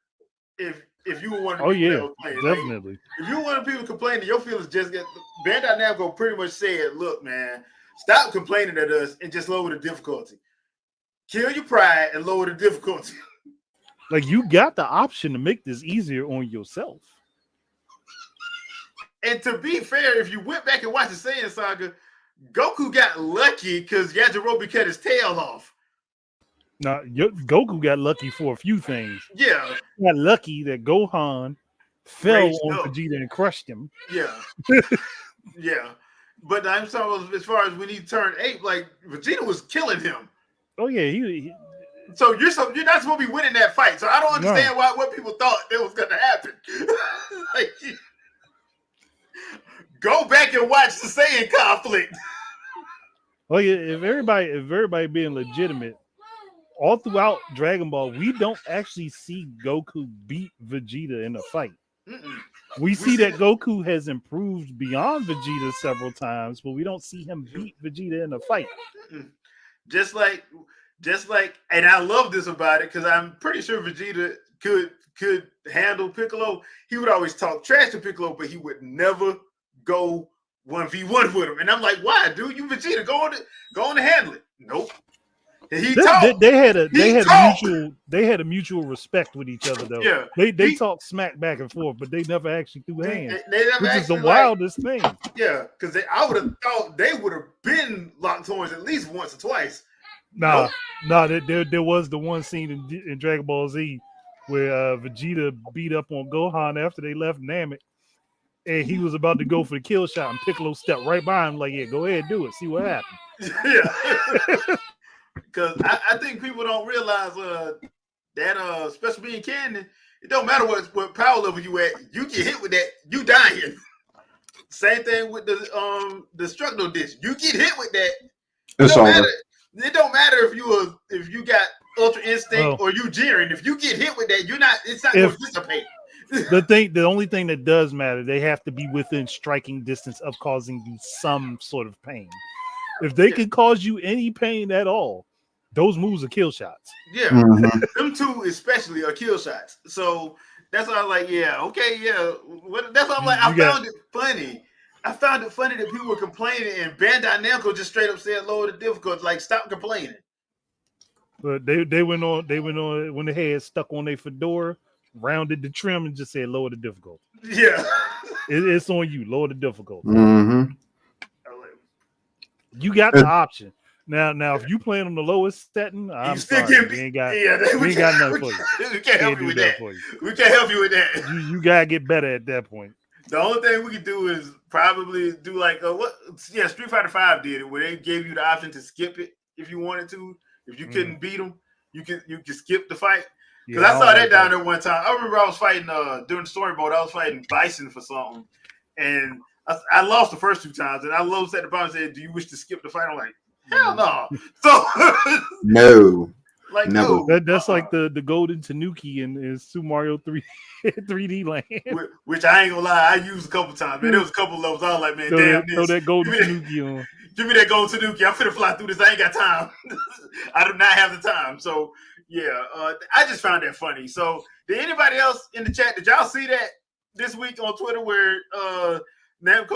If you were one of the people that was playing. Definitely. Like, if you were one of the people complaining, your feelings just get. Bandai Namco pretty much said, look, man, stop complaining at us and just lower the difficulty. Kill your pride and lower the difficulty. Like, you got the option to make this easier on yourself. And to be fair, if you went back and watched the Saiyan Saga, Goku got lucky because Yajirobe cut his tail off. Now, Goku got lucky for a few things. Yeah. He got lucky that Gohan fell Raged on up. Vegeta and crushed him. Yeah. Yeah. But I'm talking about as far as when he turned ape, like Vegeta was killing him. Oh yeah, he So you're not supposed to be winning that fight. So I don't understand no. what people thought that was gonna happen. Like, go back and watch the Saiyan conflict. Oh yeah, if everybody being legitimate, all throughout Dragon Ball, we don't actually see Goku beat Vegeta in a fight. Mm-mm. We see that Goku has improved beyond Vegeta several times, but we don't see him beat Vegeta in a fight. Mm-mm. Just like, and I love this about it because I'm pretty sure Vegeta could handle Piccolo. He would always talk trash to Piccolo, but he would never go 1v1 with him. And I'm like, why, dude? You Vegeta, go on to handle it. Nope. And They had a mutual respect with each other though. Yeah. They talked smack back and forth, but they never actually threw hands, they which is the wildest thing. Yeah, because I would have thought they would have been locked horns at least once or twice. Nah, there was the one scene in Dragon Ball Z where Vegeta beat up on Gohan after they left Namek, and he was about to go for the kill shot, and Piccolo stepped right by him like, yeah, go ahead, do it, see what happens. Yeah. Because I think people don't realize that special being cannon, it don't matter what power level you at, you get hit with that, you dying. Same thing with the destructo dish. You get hit with that, it don't matter if you got ultra instinct or you Jiren. If you get hit with that, it's not going to dissipate. The only thing that does matter, they have to be within striking distance of causing you some sort of pain. If they can cause you any pain at all, those moves are kill shots. Yeah, them two especially are kill shots. So that's why I'm like, yeah, okay, yeah. That's why I'm like, I found it funny. I found it funny that people were complaining, and Bandai Namco just straight up said lower the difficulty. Like, stop complaining. But they went on when they had stuck on their fedora, rounded the trim, and just said lower the difficulty. Yeah, it's on you. Lower the difficulty. Mm-hmm. You got the option. Now, if you playing on the lowest setting, I'm sorry, we ain't got nothing for you. We can't help you with that. We can't help you with that. You gotta get better at that point. The only thing we could do is probably do like Street Fighter V did it, where they gave you the option to skip it if you wanted to. If you couldn't beat them, you could skip the fight. Because I saw that down there one time. I remember I was fighting during the story mode. I was fighting Bison for something, and I lost the first two times. And I looked at the bottom and said, "Do you wish to skip the fight?" I'm like, hell no. So no. Like no. That's like the golden Tanuki in Super Mario 3D Land. Which I ain't gonna lie, I used a couple times. Man, there was a couple levels. I was like, man, throw that golden Tanuki on. Give me that golden Tanuki. I'm finna fly through this. I ain't got time. I do not have the time. So yeah, I just found that funny. So did anybody else in the chat? Did y'all see that this week on Twitter where Bandai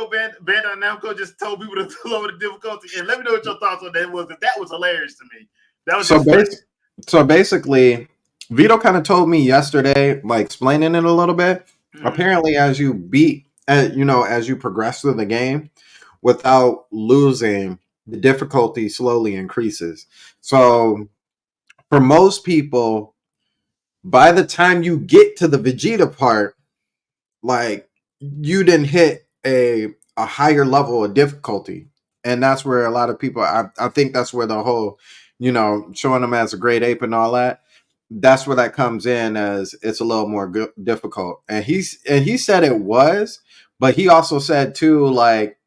Namco just told people to lower the difficulty? And let me know what your thoughts on that was. That was hilarious to me. That was so basically, Vito kind of told me yesterday, like explaining it a little bit. Mm-hmm. Apparently, as you as you progress through the game, without losing, the difficulty slowly increases. So for most people, by the time you get to the Vegeta part, like you didn't hit a higher level of difficulty. And that's where a lot of people, I think that's where the whole, showing them as a great ape and all that, that's where that comes in, as it's a little more difficult. And he said it was, but he also said too, like,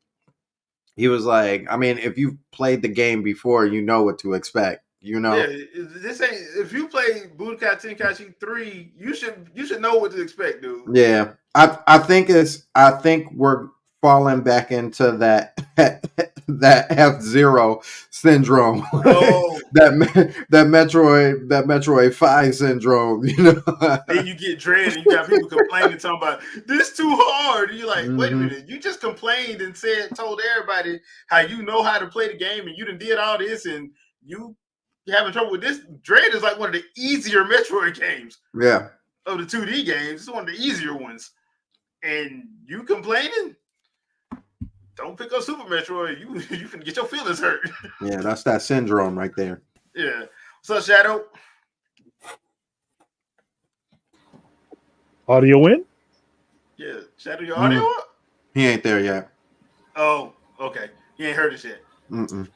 he was like, I mean, if you've played the game before, you know what to expect. Yeah, this ain't. If you play Budokai Tenkaichi 3, you should know what to expect, dude. Yeah, I think we're falling back into that F-Zero syndrome. Oh. that Metroid 5 syndrome, Then you get dread and you got people complaining, talking about this too hard. And you're like, wait a minute, you just complained and told everybody how you know how to play the game and you done did all this and you having trouble with this. Dread is like one of the easier Metroid games. Yeah. Of the 2D games. It's one of the easier ones. And you complaining? Don't pick up Super Metroid. You can get your feelings hurt. Yeah, that's that syndrome right there. Yeah. What's up, Shadow? Audio in? Shadow, your audio Mhm. up? He ain't there yet. Oh, okay. You ain't heard this yet. Mm-mm.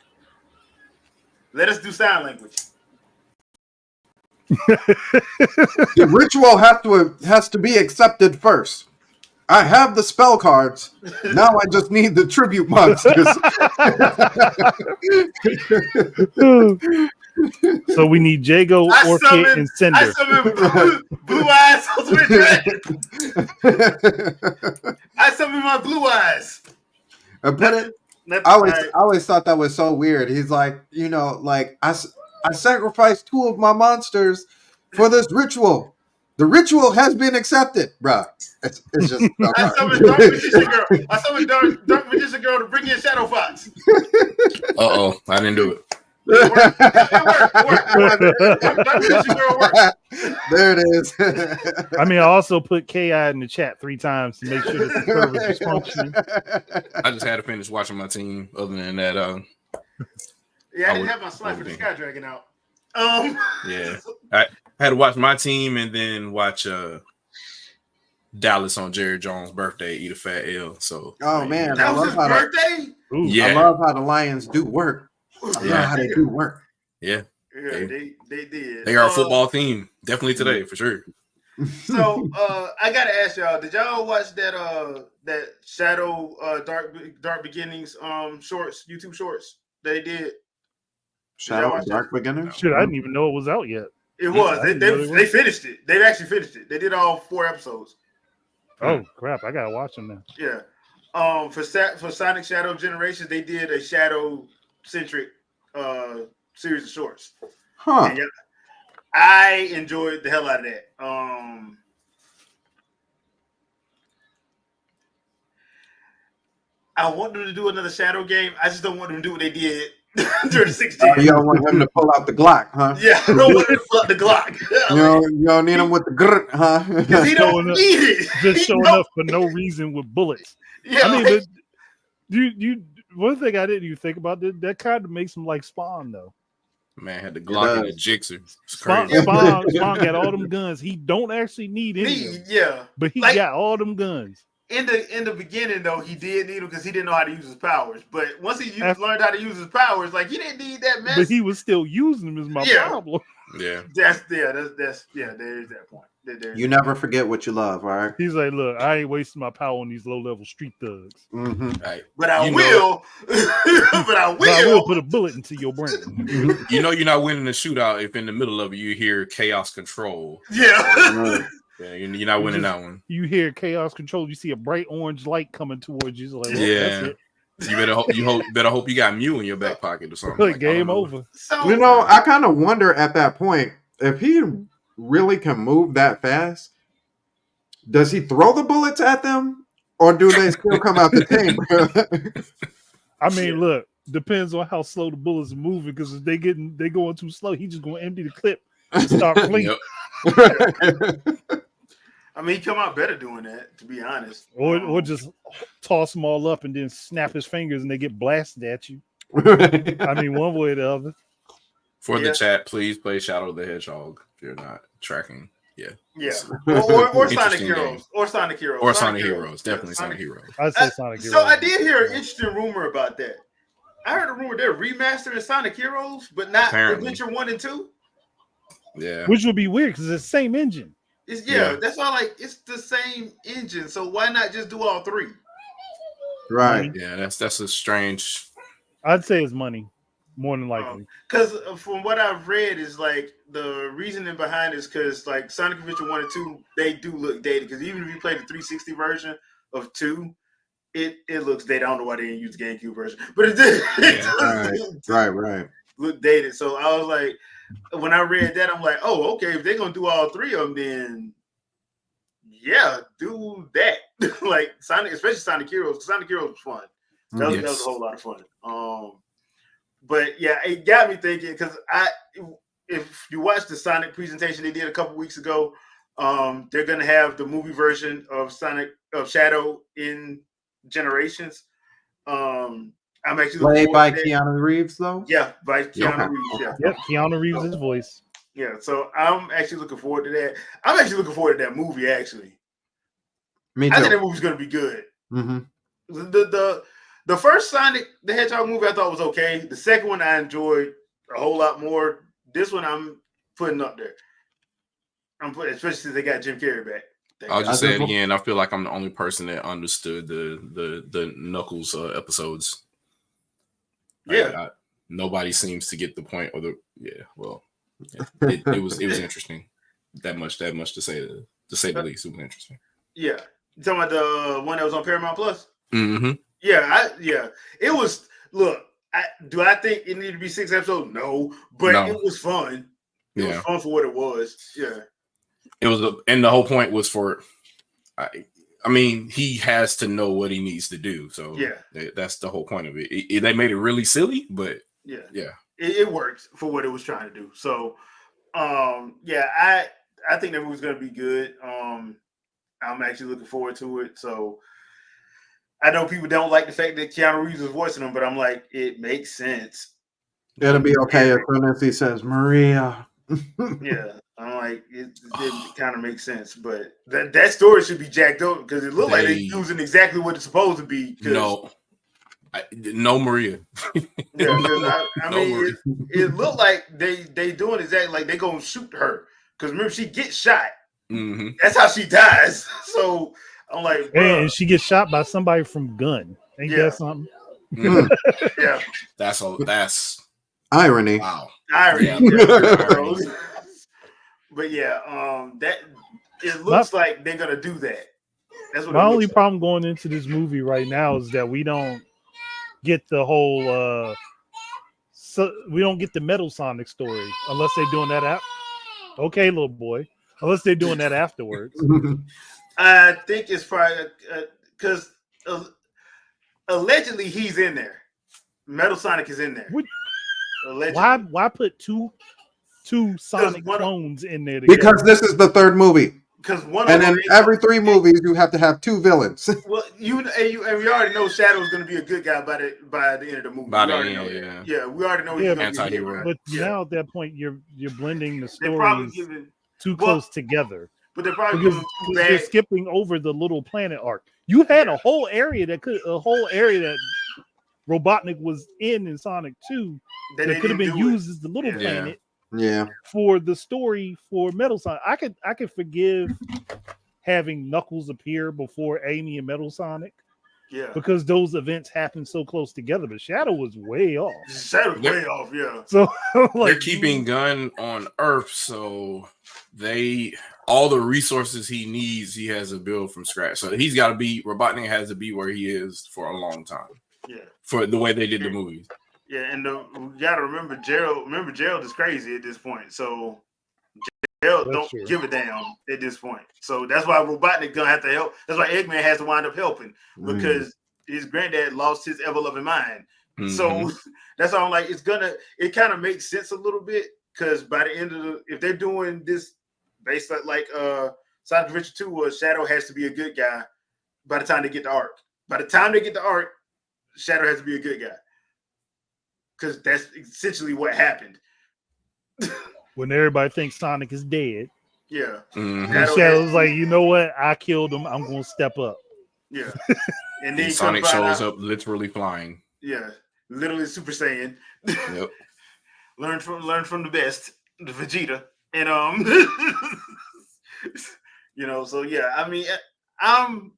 Let us do sign language. The ritual has to be accepted first. I have the spell cards. Now I just need the tribute monsters. So we need Jago, I Orchid, summon, and I Cinder. summon blue eyes. I summon my blue eyes. I put it. Nothing, I always thought that was so weird. He's like, like I sacrificed 2 of my monsters for this ritual. The ritual has been accepted, bruh. It's just. I summoned Dark Magician Girl. I summoned Dark Magician Girl to bring in Shadow Fox. Uh-oh, I didn't do it. It worked. Dark Magician Girl worked. There it is. I mean, I also put KI in the chat 3 times to make sure that the server is functioning. I just had to finish watching my team. Other than that, Yeah, I didn't have my slide for the Sky Dragon out. Yeah, I had to watch my team and then watch Dallas on Jerry Jones' birthday eat a fat L. So, man, that was his birthday. Yeah, I love how the Lions do work. I love how they do work. Yeah, they did. They are a football team, definitely today for sure. So I gotta ask y'all, did y'all watch that Shadow Dark Beginnings shorts, YouTube shorts they did? Shadow Dark Beginners? Shit, I didn't even know it was out yet. It was. They finished it. They've actually finished it. They did all 4 episodes. Oh crap! I gotta watch them now. Yeah. For Sonic Shadow Generations, they did a Shadow centric series of shorts. Huh. And, I enjoyed the hell out of that. I want them to do another Shadow game. I just don't want them to do what they did during the 16. You don't want him to pull out the Glock, huh? Yeah, I don't want him to pull out the Glock. You don't need him with the grr, huh? Because he don't need it. Just showing up for no reason with bullets. Yeah, I mean, but you one thing I didn't even think about that kind of makes him like Spawn though. Man had the Glock and the Jixer. Spawn got all them guns. He don't actually need any of them. Yeah, but he got all them guns. In the beginning, though, he did need them because he didn't know how to use his powers. But once he learned how to use his powers, like he didn't need that mess. But he was still using them. Is my problem. Yeah, there is that point. You never forget what you love, all right? He's like, look, I ain't wasting my power on these low-level street thugs. Mm-hmm. Right. But I will. But I will put a bullet into your brain. You know you're not winning the shootout if in the middle of it you hear chaos control. Yeah. Yeah, you're not winning that one. You hear chaos control. You see a bright orange light coming towards you. Like, yeah. That's it. You better hope you got Mew in your back pocket or something. Like, game over. So, I kind of wonder at that point if he really can move that fast. Does he throw the bullets at them, or do they still come out the chamber? I mean, look, depends on how slow the bullets are moving. Because if they going too slow, he just gonna empty the clip and start flinging. I mean, he come out better doing that, to be honest. Or just toss them all up and then snap his fingers and they get blasted at you. I mean, one way or the other. For the chat, please play Shadow the Hedgehog if you're not tracking. Yeah. Or Sonic Heroes. Or Sonic Heroes. Or Sonic Heroes. Definitely Sonic Heroes. I'd say Sonic Heroes. So I did hear an interesting rumor about that. I heard a rumor they're remastering Sonic Heroes, but not Apparently. Adventure 1 and 2. Yeah. Which would be weird because it's the same engine. That's why it's the same engine. So why not just do all 3? Right. Yeah, that's a strange. I'd say it's money, more than likely. Because from what I've read is like the reasoning behind it is because like Sonic Adventure 1 and 2, they do look dated. Because even if you play the 360 version of 2, it looks dated. I don't know why they didn't use the GameCube version, but it did. Right. Look dated. So I was like, when I read that, I'm like, oh, okay. If they're gonna do all 3 of them, then yeah, do that. Like Sonic, especially Sonic Heroes. Sonic Heroes was fun. That was a whole lot of fun. But yeah, it got me thinking because if you watch the Sonic presentation they did a couple weeks ago, they're gonna have the movie version of Shadow in Generations. I'm actually played by Keanu Reeves, though. Yeah, by Keanu Reeves. Yeah. Yep, Keanu Reeves' voice. Yeah, so I'm actually looking forward to that. I'm actually looking forward to that movie, actually. Me I think too. that movie's gonna be good. Mm-hmm. The first Sonic the Hedgehog movie I thought was okay. The second one I enjoyed a whole lot more. This one I'm putting up there. Especially since they got Jim Carrey back. I'll just say it again. I feel like I'm the only person that understood the Knuckles episodes. Yeah. Nobody seems to get the point or the it was interesting. That much to say the least. It was interesting. Yeah. You talking about the one that was on Paramount Plus? Mm-hmm. Yeah, it was. Look, do I think it needed to be 6 episodes? No, but it was fun. It was fun for what it was. Yeah, it was, and the whole point was for. I mean, he has to know what he needs to do. So that's the whole point of it. They made it really silly, but it worked for what it was trying to do. So, I think that movie's gonna be good. I'm actually looking forward to it. So. I know people don't like the fact that Keanu Reeves was voicing him, but I'm like, it makes sense. It'll be okay as soon as he says Maria. Yeah, I'm like, it kind of makes sense, but that story should be jacked up because it looked like they're using exactly what it's supposed to be. No Maria. Yeah, I mean, it looked like they doing exactly like they gonna shoot her because remember she gets shot. Mm-hmm. That's how she dies. So. I'm like, and she gets shot by somebody from gun. Ain't that something? Yeah, that's irony. Wow, irony. Irony. But that it looks like they're gonna do that. That's what my only problem going into this movie right now is that we don't get the whole. We don't get the Metal Sonic story unless they're doing that. Okay, little boy. Unless they're doing that afterwards. I think it's probably because allegedly he's in there. Metal Sonic is in there. Why put two Sonic clones in there together? Because this is the third movie. Because one and in every 3 movies you have to have 2 villains. Well, we already know Shadow's going to be a good guy by the end of the movie. By the end, yeah, we already know he's going to be a hero. But now at that point, you're blending the stories too close together. But they're probably because you're skipping over the little planet arc. You had a whole area that Robotnik was in Sonic 2 that could have been used as the little planet. Yeah. For the story for Metal Sonic. I could forgive having Knuckles appear before Amy and Metal Sonic. Yeah. Because those events happen so close together, but Shadow was way off. Shadow's way off, yeah. So they're keeping Gun on Earth, so all the resources he needs, he has to build from scratch. So he's got to be Robotnik has to be where he is for a long time. Yeah. For the way they did the movies. Yeah, and we got to remember Gerald. Remember, Gerald is crazy at this point. So Gerald don't give a damn at this point. So that's why Robotnik gonna have to help. That's why Eggman has to wind up helping because his granddad lost his ever-loving mind. Mm-hmm. So that's why I'm like, it kind of makes sense a little bit because by the end of if they're doing this based like Sonic Adventure 2 was Shadow has to be a good guy by the time they get the arc. By the time they get the arc, Shadow has to be a good guy. Because that's essentially what happened. When everybody thinks Sonic is dead. Yeah. Mm-hmm. Shadow's like, you know what? I killed him. I'm going to step up. Yeah. And then Sonic shows up literally flying. Yeah. Literally Super Saiyan. Yep. learn from the best, the Vegeta. And so yeah, I mean, I'm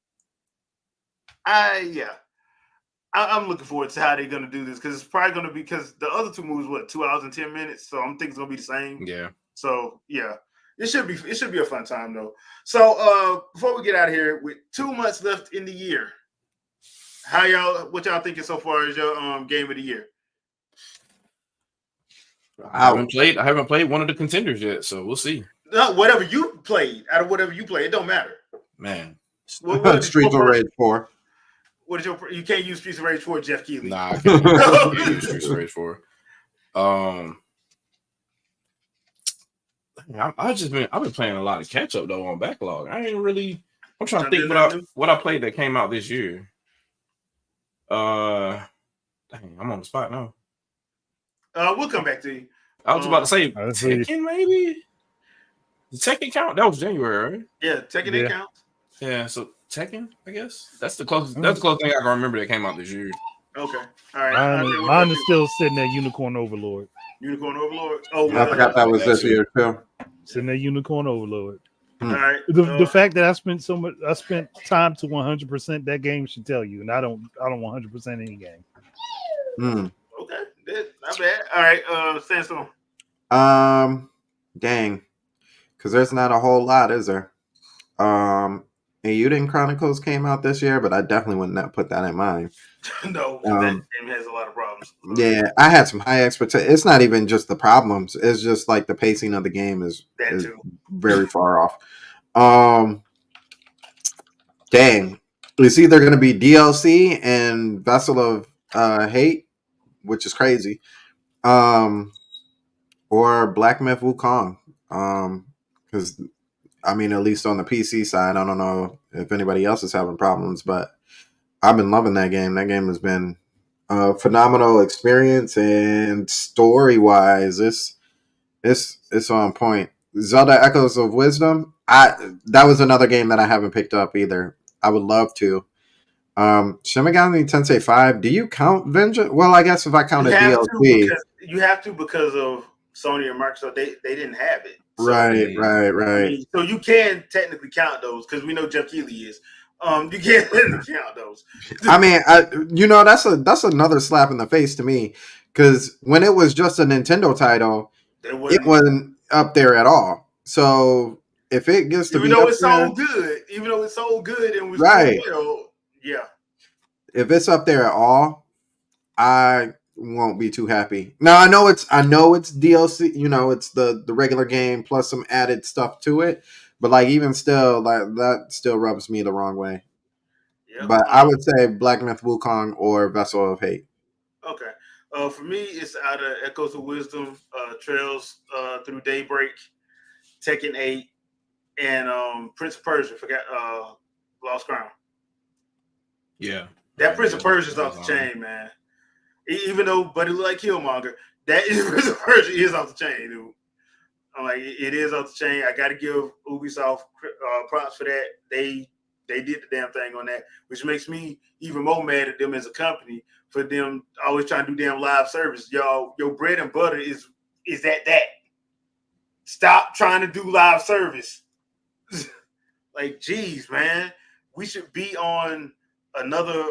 looking forward to how they're gonna do this because it's probably gonna be because the other 2 movies 2 hours and 10 minutes, so I'm thinking it's gonna be the same. Yeah. So yeah, it should be a fun time though. So before we get out of here, with 2 months left in the year, what y'all thinking so far as your game of the year? I haven't played one of the contenders yet, so we'll see. No, whatever you played, it don't matter. Man, Streets of Rage 4. What is you can't use Streets of Rage 4, Jeff Keighley. Nah, I can't use Streets of Rage 4. I've been playing a lot of catch up though on backlog. I'm trying to think what I played that came out this year. Dang, I'm on the spot now. We'll come back to you. I was about to say Tekken, maybe. The Tekken count? That was January, right? Yeah, Tekken counts. Yeah, so Tekken, I guess. That's the closest. That's the closest thing I can remember that came out this year. Okay. All right. Mine is still sitting there, Unicorn Overlord. Unicorn Overlord. Oh, I forgot that was this year too. Sitting there, Unicorn Overlord. All right. The fact that I spent time to 100% that game should tell you, and I don't 100% any game. Okay, not bad. All right, Sandstorm. Dang, because there's not a whole lot, is there? Eiyuden Chronicles came out this year, but I definitely would not put that in mind. No, that game has a lot of problems. Yeah, I had some high expectations. It's not even just the problems; it's just like the pacing of the game is very far off. Dang, it's either going to be DLC and Vessel of Hate, which is crazy, or Black Myth Wukong. Because I mean, at least on the PC side, I don't know if anybody else is having problems, but I've been loving that game. That game has been a phenomenal experience, and story-wise, it's on point. Zelda Echoes of Wisdom, that was another game that I haven't picked up either. I would love to. Shin Megami Tensei 5, do you count Vengeance? Well, I guess if I count a DLC. You have to because of Sony and Microsoft. They didn't have it. So, Right. I mean, so you can technically count those because we know Jeff Keighley is. You can't count those. I mean, that's another slap in the face to me because when it was just a Nintendo title, it wasn't up there at all. So if it gets to even though it's so good, and was right, yeah. If it's up there at all, I won't be too happy. Now I know it's DLC. It's the regular game plus some added stuff to it. But like even still, like that still rubs me the wrong way. Yep. But I would say Black Myth Wukong or Vessel of Hate. Okay. For me, it's out of Echoes of Wisdom, Trails Through Daybreak, Tekken 8, and Prince of Persia. Lost Crown. Yeah. That Prince of Persia is off the chain, man. Even though, but it look like Killmonger, that Prince of Persia is off the chain, dude. I'm like, it is off the chain. I got to give Ubisoft props for that. They did the damn thing on that, which makes me even more mad at them as a company for them always trying to do damn live service. Y'all, your bread and butter is that. Stop trying to do live service. Like, geez, man, we should be on another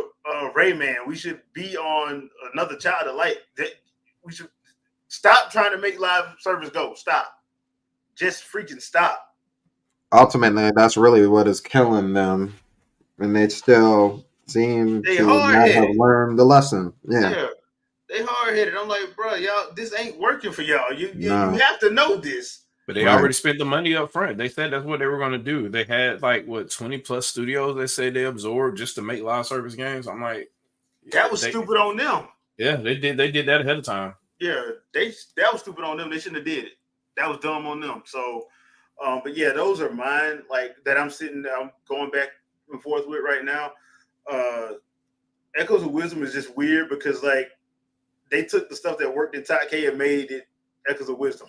Rayman. We should be on another Child of Light. We should stop trying to make live service go. Stop. Just freaking stop. Ultimately, that's really what is killing them, and they still seem to not have learned the lesson. Yeah, they hard-headed. I'm like, bro, y'all, this ain't working for y'all. You have to know this. But they already spent the money up front. They said that's what they were going to do. They had 20 plus studios they said they absorbed just to make live service games. I'm like, that was stupid on them. Yeah, they did that ahead of time. Yeah, that was stupid on them. They shouldn't have did it. That was dumb on them. So, but yeah, those are mine. Like that, I'm going back and forth with right now. Echoes of Wisdom is just weird because like they took the stuff that worked in Taike and made it Echoes of Wisdom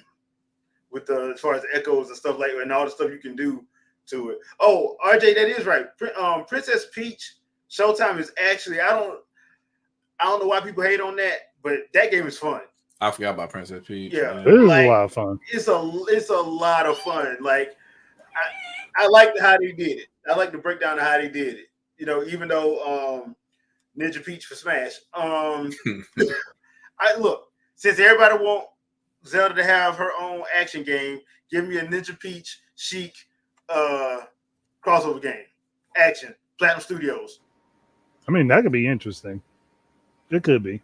with as far as echoes and stuff and all the stuff you can do to it. Oh, RJ, that is right. Princess Peach Showtime is actually I don't know why people hate on that, but that game is fun. I forgot about Princess Peach. Yeah, it is a lot of fun. It's a lot of fun. Like I like how they did it. I like the breakdown of how they did it. Even though Ninja Peach for Smash. Since everybody want Zelda to have her own action game, give me a Ninja Peach Chic crossover game. Action. Platinum Studios. I mean, that could be interesting. It could be.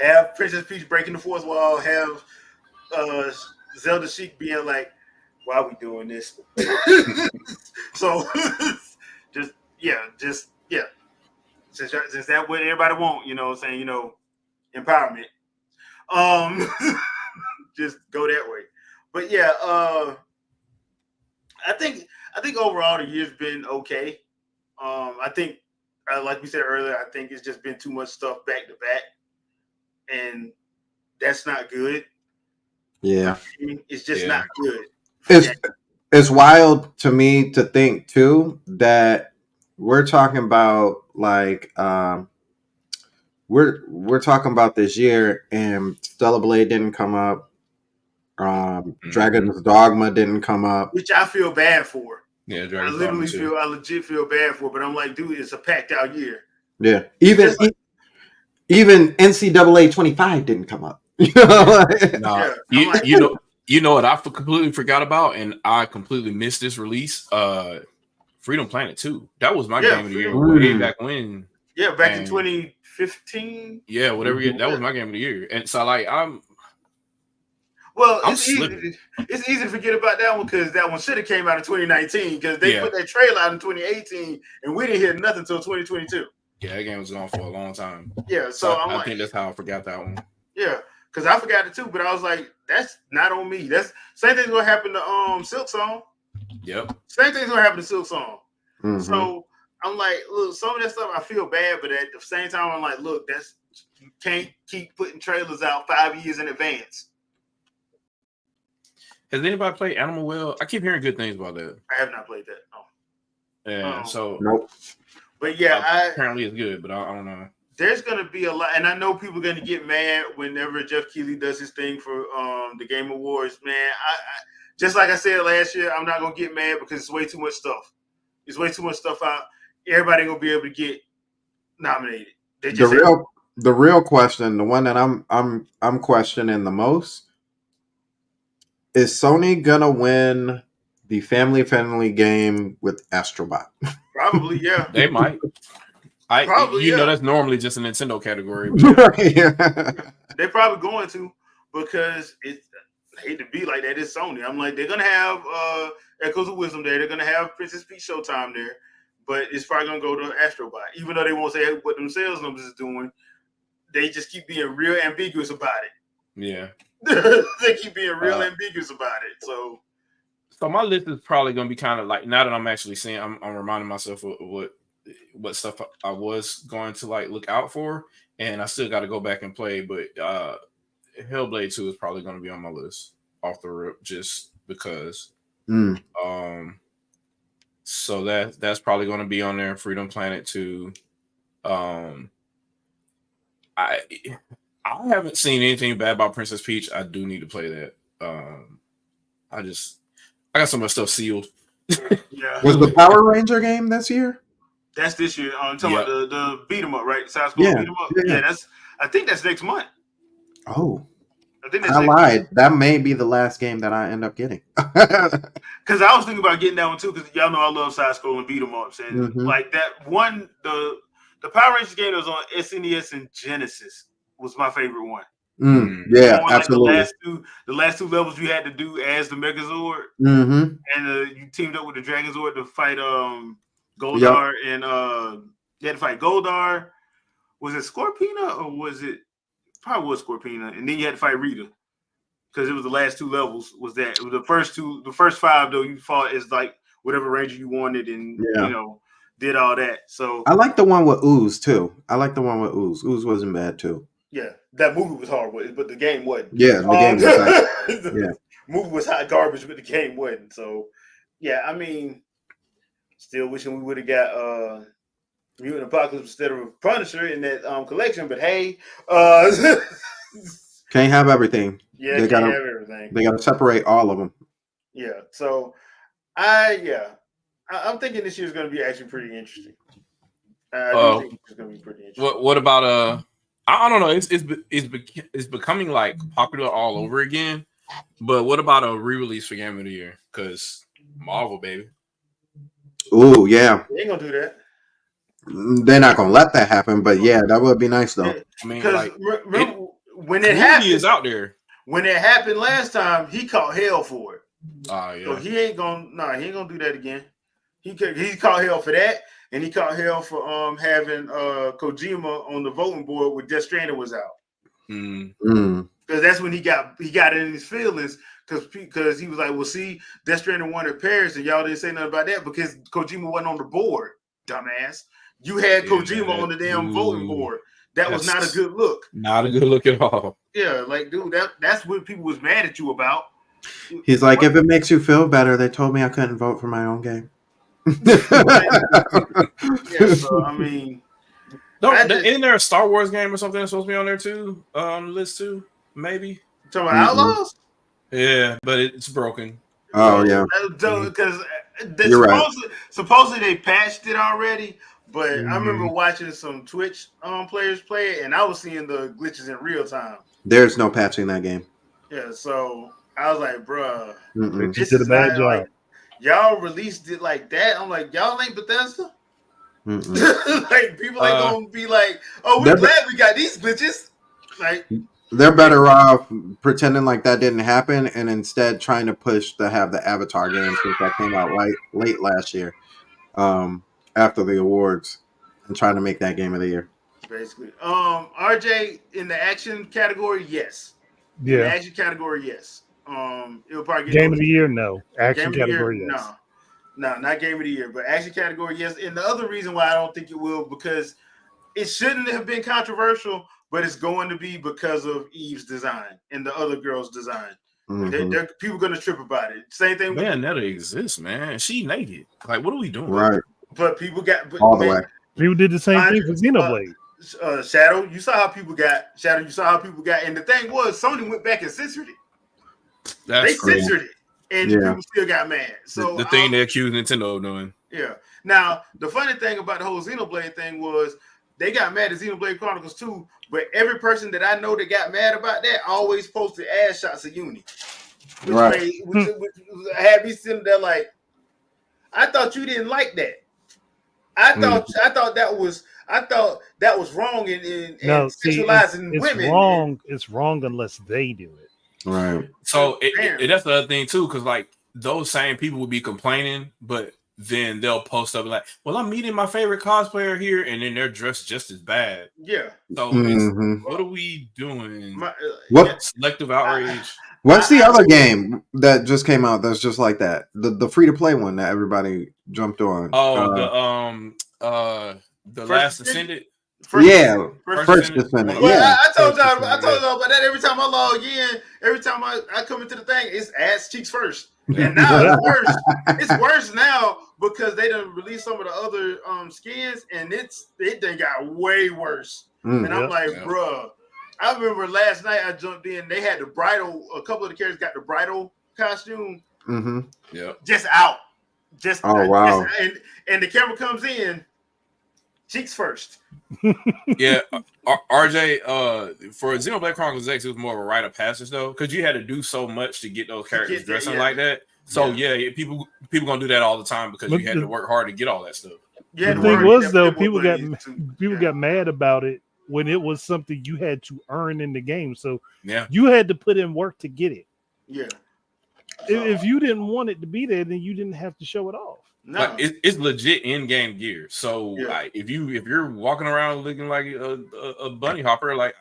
Have Princess Peach breaking the fourth wall. Have Zelda Chic being like, "Why are we doing this?" So, just yeah. Since that's what everybody want, saying, empowerment. Just go that way. But yeah, I think overall the year's been okay. I think, like we said earlier, I think it's just been too much stuff back to back. And that's not good. Yeah. It's just not good. it's wild to me to think too that we're talking about like we're talking about this year and Stellar Blade didn't come up. Dragon's Dogma didn't come up. Which I feel bad for. Yeah, I legit feel bad for, but I'm like, dude, it's a packed out year. Yeah, even NCAA 25 didn't come up. You know what I completely forgot about, and I completely missed this release. Freedom Planet 2. That was my game of the year way back when. Yeah, back in 2015. Yeah, whatever. That was my game of the year, and so like it's easy to forget about that one because that one should have came out in 2019 because they put that trailer out in 2018 and we didn't hear nothing until 2022. Yeah, that game was gone for a long time. Yeah, so I think that's how I forgot that one. Yeah, because I forgot it too, but I was like, that's not on me. That's same thing's gonna happen to Silk Song. Yep. Same thing's gonna happen to Silk Song. Mm-hmm. So I'm like, look, some of that stuff I feel bad, but at the same time, I'm like, look, you can't keep putting trailers out 5 years in advance. Has anybody played Animal Well? I keep hearing good things about that. I have not played that. No. Yeah, so nope. But yeah, apparently it's good, but I don't know. There's gonna be a lot, and I know people are gonna get mad whenever Jeff Keighley does his thing for the Game Awards. Man, I just like I said last year, I'm not gonna get mad because it's way too much stuff. It's way too much stuff out. Everybody ain't gonna be able to get nominated. The real question, the one that I'm questioning the most, is Sony gonna win the family-friendly game with Astrobot? Probably, yeah. They might. Know that's normally just a Nintendo category. They're probably going to because I hate to be like that. It's Sony. I'm like, they're gonna have Echoes of Wisdom there. They're gonna have Princess Peach Showtime there, but it's probably gonna go to Astrobot. Even though they won't say what them sales numbers is doing, they just keep being real ambiguous about it. Yeah. They keep being real ambiguous about it. So my list is probably going to be kind of like, now that I'm actually seeing, I'm reminding myself of what stuff I was going to like look out for, and I still got to go back and play. But Hellblade 2 is probably going to be on my list off the rip, just because. So that's probably going to be on there. Freedom Planet 2. I haven't seen anything bad about Princess Peach. I do need to play that. I got so much stuff sealed. Yeah. Was the Power Ranger game this year? That's this year. I'm talking about the beat 'em up, right? Side scroll beat 'em up. Yeah, I think that's next month. Oh. I lied. That may be the last game that I end up getting. Because I was thinking about getting that one too, because y'all know I love side scrolling beat 'em ups. And like that one, the Power Rangers game that was on SNES and Genesis was my favorite one. Yeah, absolutely. The last two levels you had to do as the Megazord, and you teamed up with the Dragonzord to fight Goldar, and you had to fight Goldar. Was it Scorpina or was it? Probably was Scorpina, and then you had to fight Rita because it was the last two levels. Was that it was the first five though? You fought as like whatever ranger you wanted, and did all that. So I like the one with Ooze too. Ooze wasn't bad too. Yeah, that movie was hard, but the game wasn't. Yeah, the game was the movie was hot garbage, but the game wasn't. So, yeah, I mean, still wishing we would have got Mutant Apocalypse instead of Punisher in that collection. But hey, can't have everything. Yeah, they can't have everything. They got to separate all of them. Yeah. So, I'm thinking this year's going to be actually pretty interesting. I do think it's going to be pretty interesting. What about I don't know. It's becoming like popular all over again. But what about a re-release for Game of the Year? Because Marvel, baby. Oh yeah. They ain't gonna do that. They're not gonna let that happen. But yeah, that would be nice though. I mean, remember when it happened, is out there. When it happened last time, he caught hell for it. Yeah. So he ain't gonna do that again. He caught hell for that. And he caught hell for having Kojima on the voting board when Death Stranding was out. Because that's when he got in his feelings because he was like, well, see, Death Stranding won in Paris and y'all didn't say nothing about that because Kojima wasn't on the board, dumbass. You had Kojima on the damn voting board. That was not a good look. Not a good look at all. Yeah, like, dude, that's what people was mad at you about. He's like, if it makes you feel better, they told me I couldn't vote for my own game. Yeah, so I mean, isn't there a Star Wars game or something that's supposed to be on there too? On the list too, maybe. Talking about Outlaws. Yeah, but it's broken. Oh yeah, because supposedly they patched it already. But I remember watching some Twitch players play it, and I was seeing the glitches in real time. There's no patching that game. Yeah, so I was like, bruh, this did a bad job. Like, y'all released it like that. I'm like, y'all ain't Bethesda. Like people ain't gonna be like, oh, we're glad we got these glitches. Like they're better off pretending like that didn't happen and instead trying to push to have the Avatar game since that came out late last year, after the awards, and trying to make that game of the year. Basically, RJ in the action category, yes. Yeah. In the action category, yes. It'll probably get game of the year, no. Action category, year, yes. No, not game of the year, but action category, yes. And the other reason why I don't think it will, because it shouldn't have been controversial, but it's going to be because of Eve's design and the other girl's design. People going to trip about it. Same thing. Bayonetta exists, man. She naked. Like, what are we doing? Right. But people got all the way. People did the same thing for Xenoblade. Shadow, you saw how people got. And the thing was, Sony went back and censored it. They censored it, and people still got mad. So the thing they accused Nintendo of doing. Yeah. Now the funny thing about the whole Xenoblade thing was they got mad at Xenoblade Chronicles 2, but every person that I know that got mad about that always posted ass shots of Uni, which had me sitting there like, I thought you didn't like that. I thought that was wrong in sexualizing women. It's wrong unless they do it. Right. So that's the other thing too, because like those same people would be complaining, but then they'll post up like, "Well, I'm meeting my favorite cosplayer here," and then they're dressed just as bad. Yeah. So what are we doing? What selective outrage? What's the other game that just came out that's just like that? The free to play one that everybody jumped on. The Last Ascended. First Descendant. Well, Yeah. I told y'all about that. Every time I log in, every time I come into the thing, it's ass cheeks first. And now it's worse. It's worse now because they done released some of the other skins, and it done got way worse. And I'm like, bruh. I remember last night I jumped in. They had the bridal. A couple of the characters got the bridal costume. Just out. Wow. And the camera comes in. Cheeks first. Yeah, RJ. For Xenoblade Chronicles X, it was more of a rite of passage though, because you had to do so much to get those characters dressing like that. So people gonna do that all the time because you had to work hard to get all that stuff. The thing was though, people got mad about it when it was something you had to earn in the game. So you had to put in work to get it. Yeah. If you didn't want it to be there, then you didn't have to show it off. No. Like, it's legit in-game gear. So like, if you're walking around looking like a bunny hopper, like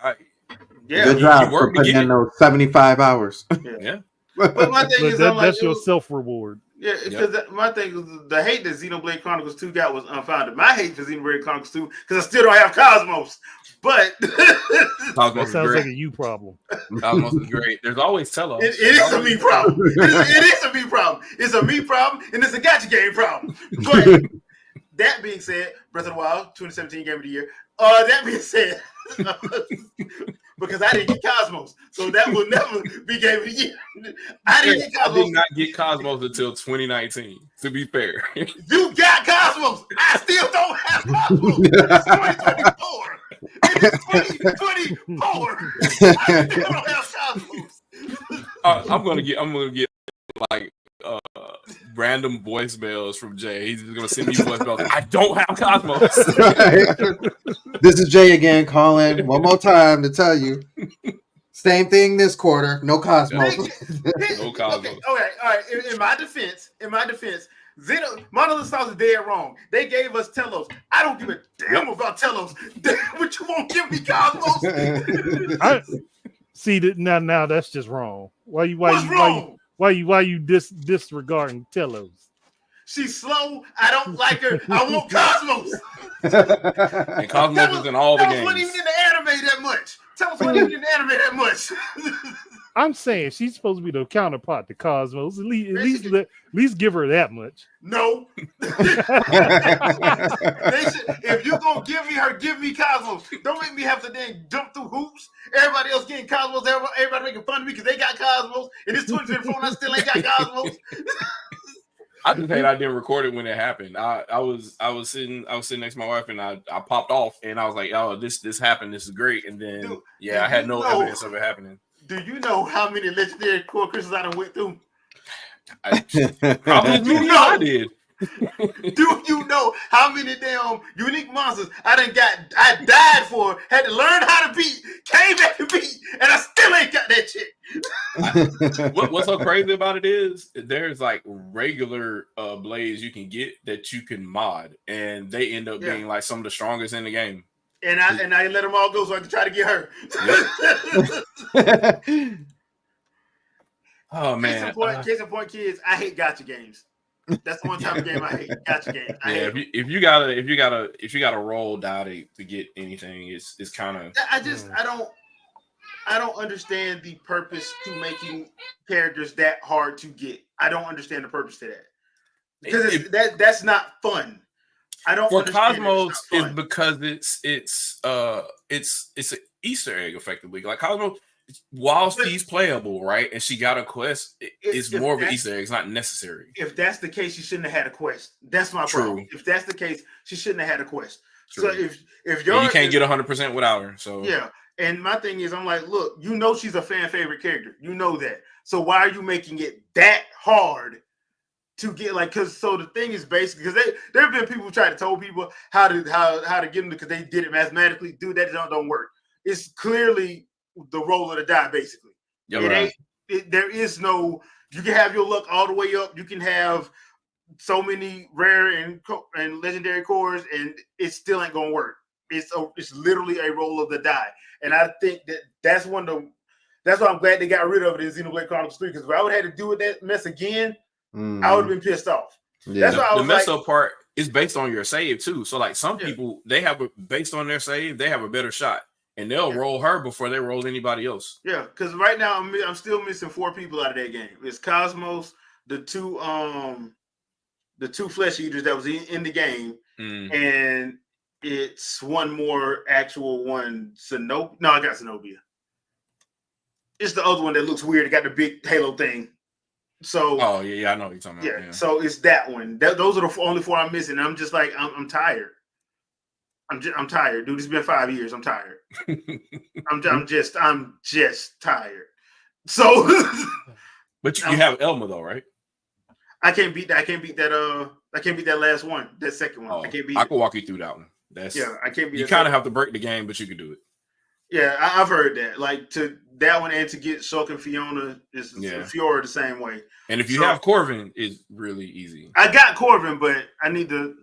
good job for putting in those 75 hours. Yeah. But my thing is, that's your self-reward. Yeah, because my thing is the hate that Xenoblade Chronicles 2 got was unfounded. My hate for Xenoblade Chronicles 2 because I still don't have Cosmos. But that sounds like a you problem. Cosmos is great. There's always Telos. It is a me problem. It is a me problem. It's a me problem, and it's a gacha game problem. But that being said, Breath of the Wild, 2017 Game of the Year. That being said, because I didn't get Cosmos, so that will never be Game of the Year. I did not get Cosmos until 2019. To be fair, you got Cosmos. I still don't have Cosmos. It's 2024. It is 2024. I still don't have Cosmos. I'm gonna get like random voicemails from Jay. He's just gonna send me voicemails. I don't have Cosmos. This is Jay again calling one more time to tell you. Same thing this quarter. No Cosmos. No Cosmos. Okay, all right. In my defense, Monolith Stars is dead wrong. They gave us Telos. I don't give a damn about Telos. But you won't give me Cosmos. See that now that's just wrong. Why you disregarding Telos? She's slow. I don't like her. I want Cosmos. And Cosmos is in all the games. Telos wasn't even in the anime that much. I'm saying she's supposed to be the counterpart to Cosmos. At least give her that much. No. They should, if you gonna give me her, give me Cosmos. Don't make me have to then jump through hoops. Everybody else getting Cosmos. Everybody making fun of me because they got Cosmos. And it's 2024 and I still ain't got Cosmos. I just hate I didn't record it when it happened. I was sitting next to my wife and I popped off and I was like, oh, this happened. This is great. And then Dude, I had no evidence of it happening. Do you know how many legendary core crystals I done went through? Probably as many as I did. Do you know how many damn unique monsters I died for, had to learn how to beat, came back to beat, and I still ain't got that shit. What's so crazy about it is there's like regular blades you can get that you can mod, and they end up being like some of the strongest in the game. And I let them all go so I can try to get her. Yep. Oh man! Case in point, kids, I hate gotcha games. That's the one type of game I hate. Gotcha games. If you gotta roll die to get anything, it's kind of. I don't understand the purpose to making characters that hard to get. I don't understand the purpose to that because that's not fun. I don't. For Cosmos, it's because it's an Easter egg effectively. Like Cosmos, whilst he's playable, right, and she got a quest, it's more of an Easter egg. It's not necessary. If that's the case, she shouldn't have had a quest. That's my problem. If that's the case, she shouldn't have had a quest. True. So if you can't get 100% without her, so yeah. And my thing is, I'm like, look, you know, she's a fan favorite character. You know that. So why are you making it that hard to get because the thing is basically because there have been people who try to tell people how to get them because they did it mathematically. Dude, that don't work. It's clearly the roll of the die, basically. Yeah, there is no. You can have your luck all the way up. You can have so many rare and legendary cores, and it still ain't gonna work. It's literally a roll of the die, and I think that's one of the. That's why I'm glad they got rid of it in Xenoblade Chronicles 3. Because if I would have had to do with that mess again, I would have been pissed off. Yeah. That's why the mess up part is based on your save too. So like some people, they have based on their save, they have a better shot. And they'll roll her before they roll anybody else. Yeah, because right now I'm still missing 4 people out of that game. It's Cosmos, the two flesh eaters that was in the game, and it's one more actual one. No, I got Zenobia. It's the other one that looks weird. It got the big halo thing. So I know what you're talking about. Yeah, so it's that one. Those are the only 4 I'm missing. And I'm just like I'm tired. I'm tired, dude. It's been 5 years. I'm tired. I'm just tired. So, but you have Elma though, right? I can't beat that. I can't beat that last one. That second one. I can't beat. I can walk you through that one. I can't beat. You kind of have to break the game, but you can do it. Yeah, I've heard that. Like to that one and to get Shulk and Fiona is Fiora the same way. And if you have Corvin, it's really easy. I got Corvin, but I need to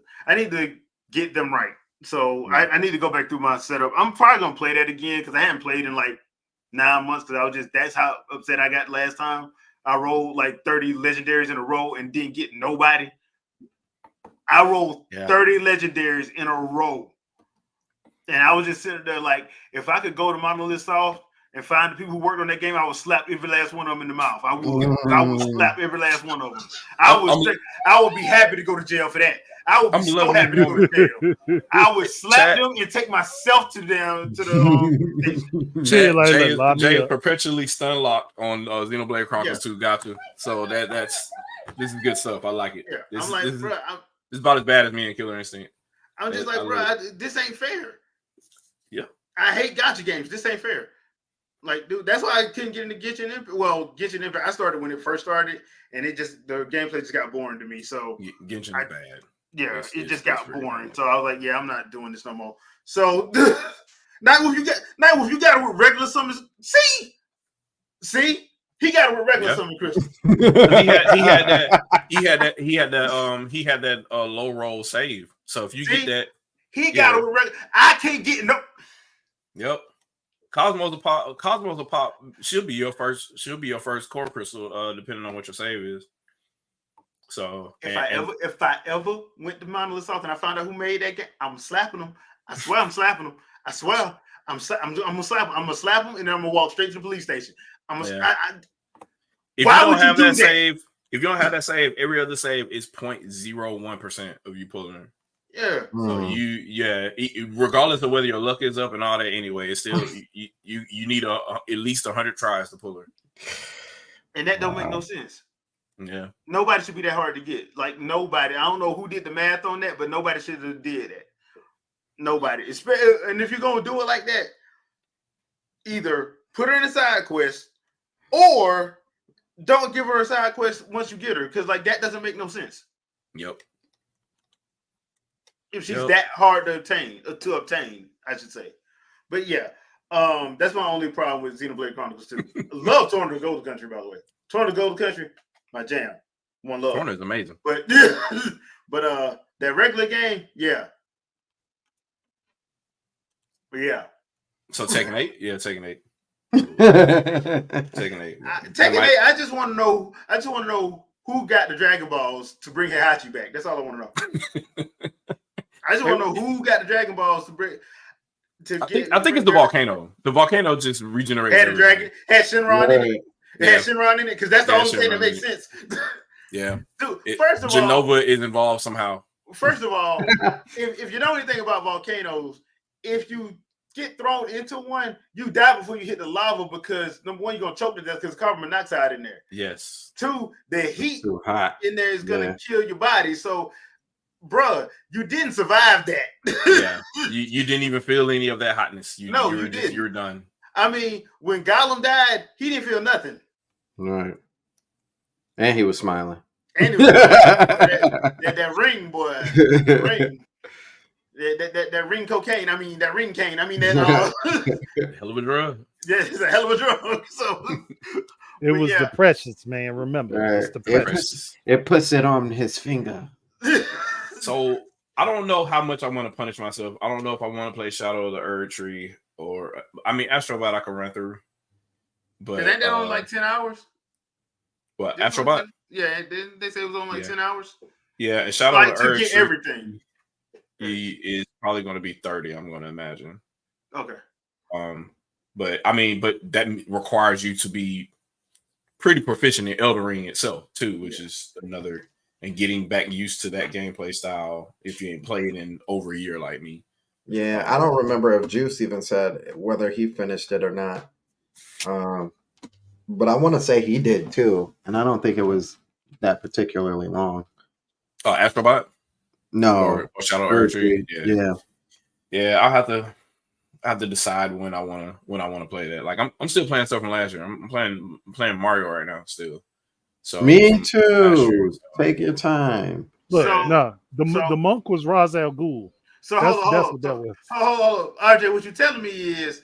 get them right. So I need to go back through my setup. I'm probably gonna play that again because I hadn't played in like 9 months. Because that's how upset I got last time. I rolled like 30 legendaries in a row and didn't get nobody. I rolled 30 legendaries in a row, and I was just sitting there like, if I could go to Monolith Soft and find the people who worked on that game, I would slap every last one of them in the mouth. I would slap every last one of them. I would be happy to go to jail for that. I would be so happy to go to jail. I would slap them and take myself to the Jay is perpetually stun locked on Xenoblade Chronicles 2. Got to. So this is good stuff. I like it. Yeah. This is about as bad as me and Killer Instinct. I'm just like, bro, this ain't fair. Yeah. I hate gotcha games. This ain't fair. Like, dude, that's why I couldn't get into Genshin Impact. Well, Genshin Impact, I started when it first started, and the gameplay just got boring to me. So Genshin is bad. Yeah, it just got boring. So I was like, I'm not doing this no more. So now if you got it with regular summons, see, he got it with regular summon crystals. he had that low roll save. So if you get that, he got it with regular. I can't get no. Yep. Cosmos will pop. She'll be your first core crystal, depending on what your save is. So if I ever went to Monolith Soft and I found out who made that game, I'm slapping them. I swear I'm slapping them. I swear I'm gonna slap him. I'm gonna slap him, and then I'm gonna walk straight to the police station. I'm gonna. Yeah. If Why you don't would you have do that that? save, if you don't have that save, every other save is 0.01% of you pulling it. Yeah. So regardless of whether your luck is up and all that, anyway, it's still you need at least 100 tries to pull her. And that don't make no sense. Yeah. Nobody should be that hard to get. Like nobody. I don't know who did the math on that, but nobody should have did that. Nobody. And if you're gonna do it like that, either put her in a side quest or don't give her a side quest once you get her, because like that doesn't make no sense. Yep. If she's that hard to obtain, I should say. But yeah, that's my only problem with Xenoblade Chronicles 2. Love Torn to Gold Country, by the way. Torn to Gold Country, my jam. One love. Torn is amazing. But that regular game, yeah. But yeah. So Tekken 8? Yeah, Tekken 8. Tekken 8. Tekken 8, I just want to know who got the Dragon Balls to bring Heihachi back. That's all I want to know. I just want to know who got the Dragon Balls to bring. I think it's the volcano. The volcano just regenerates. Had the dragon, had Shinron in it. Had Shinron in it because that's the only thing that makes sense. Yeah. Dude, first of all, Genova is involved somehow. First of all, if you know anything about volcanoes, if you get thrown into one, you die before you hit the lava because number one, you're gonna choke to death because carbon monoxide in there. Yes. Two, the heat too hot in there is gonna kill your body. So, bruh, you didn't survive that. Yeah, you didn't even feel any of that hotness. You didn't. You were done. I mean, when Gollum died, he didn't feel nothing. Right. And he was smiling. And it was that ring, boy. That ring. That ring cocaine. I mean, that ring cane. I mean, that hell of a drug. Yeah, it's a hell of a drug. So it was the precious, man. Remember, right. It's the precious. It puts it on his finger. So I don't know how much I want to punish myself. I don't know if I want to play Shadow of the Erd Tree or Astrobot I can run through. But ain't that only like 10 hours? What, Astrobot? Yeah, didn't they say it was only like 10 hours? Yeah, and Shadow of the Erd Tree, everything. He is probably going to be 30, I'm going to imagine. Okay. But that requires you to be pretty proficient in Elden Ring itself too, which is another, and getting back used to that gameplay style if you ain't played in over a year like me. Yeah, I don't remember if Juice even said whether he finished it or not. But I want to say he did too, and I don't think it was that particularly long. Oh, Astrobot? No, or Shadow of the Erd Tree. Yeah. I'll have to decide when I want to play that. Like I'm still playing stuff from last year. I'm playing Mario right now still. So me too. Take your time. Look, the monk was Ra's al Ghul. So hold on. RJ, what you're telling me is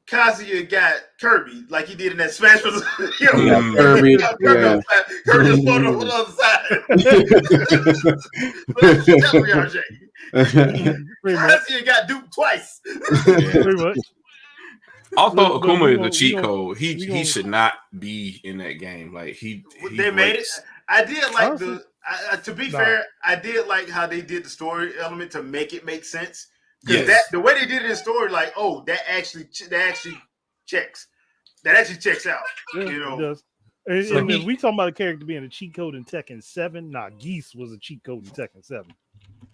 Kazuya got Kirby like he did in that Smash Bros. Kirby was on the other side. What you telling me, RJ? Kazuya got duped twice. Pretty much. Also, Akuma is a cheat code. He should not be in that game. Like they made it. I did like to be fair, I did like how they did the story element to make it make sense. Because the way they did it in story, like, oh, that actually checks. That actually checks out. Yeah, you know. It does. And if we talking about a character being a cheat code in Tekken 7, Geese was a cheat code in Tekken 7.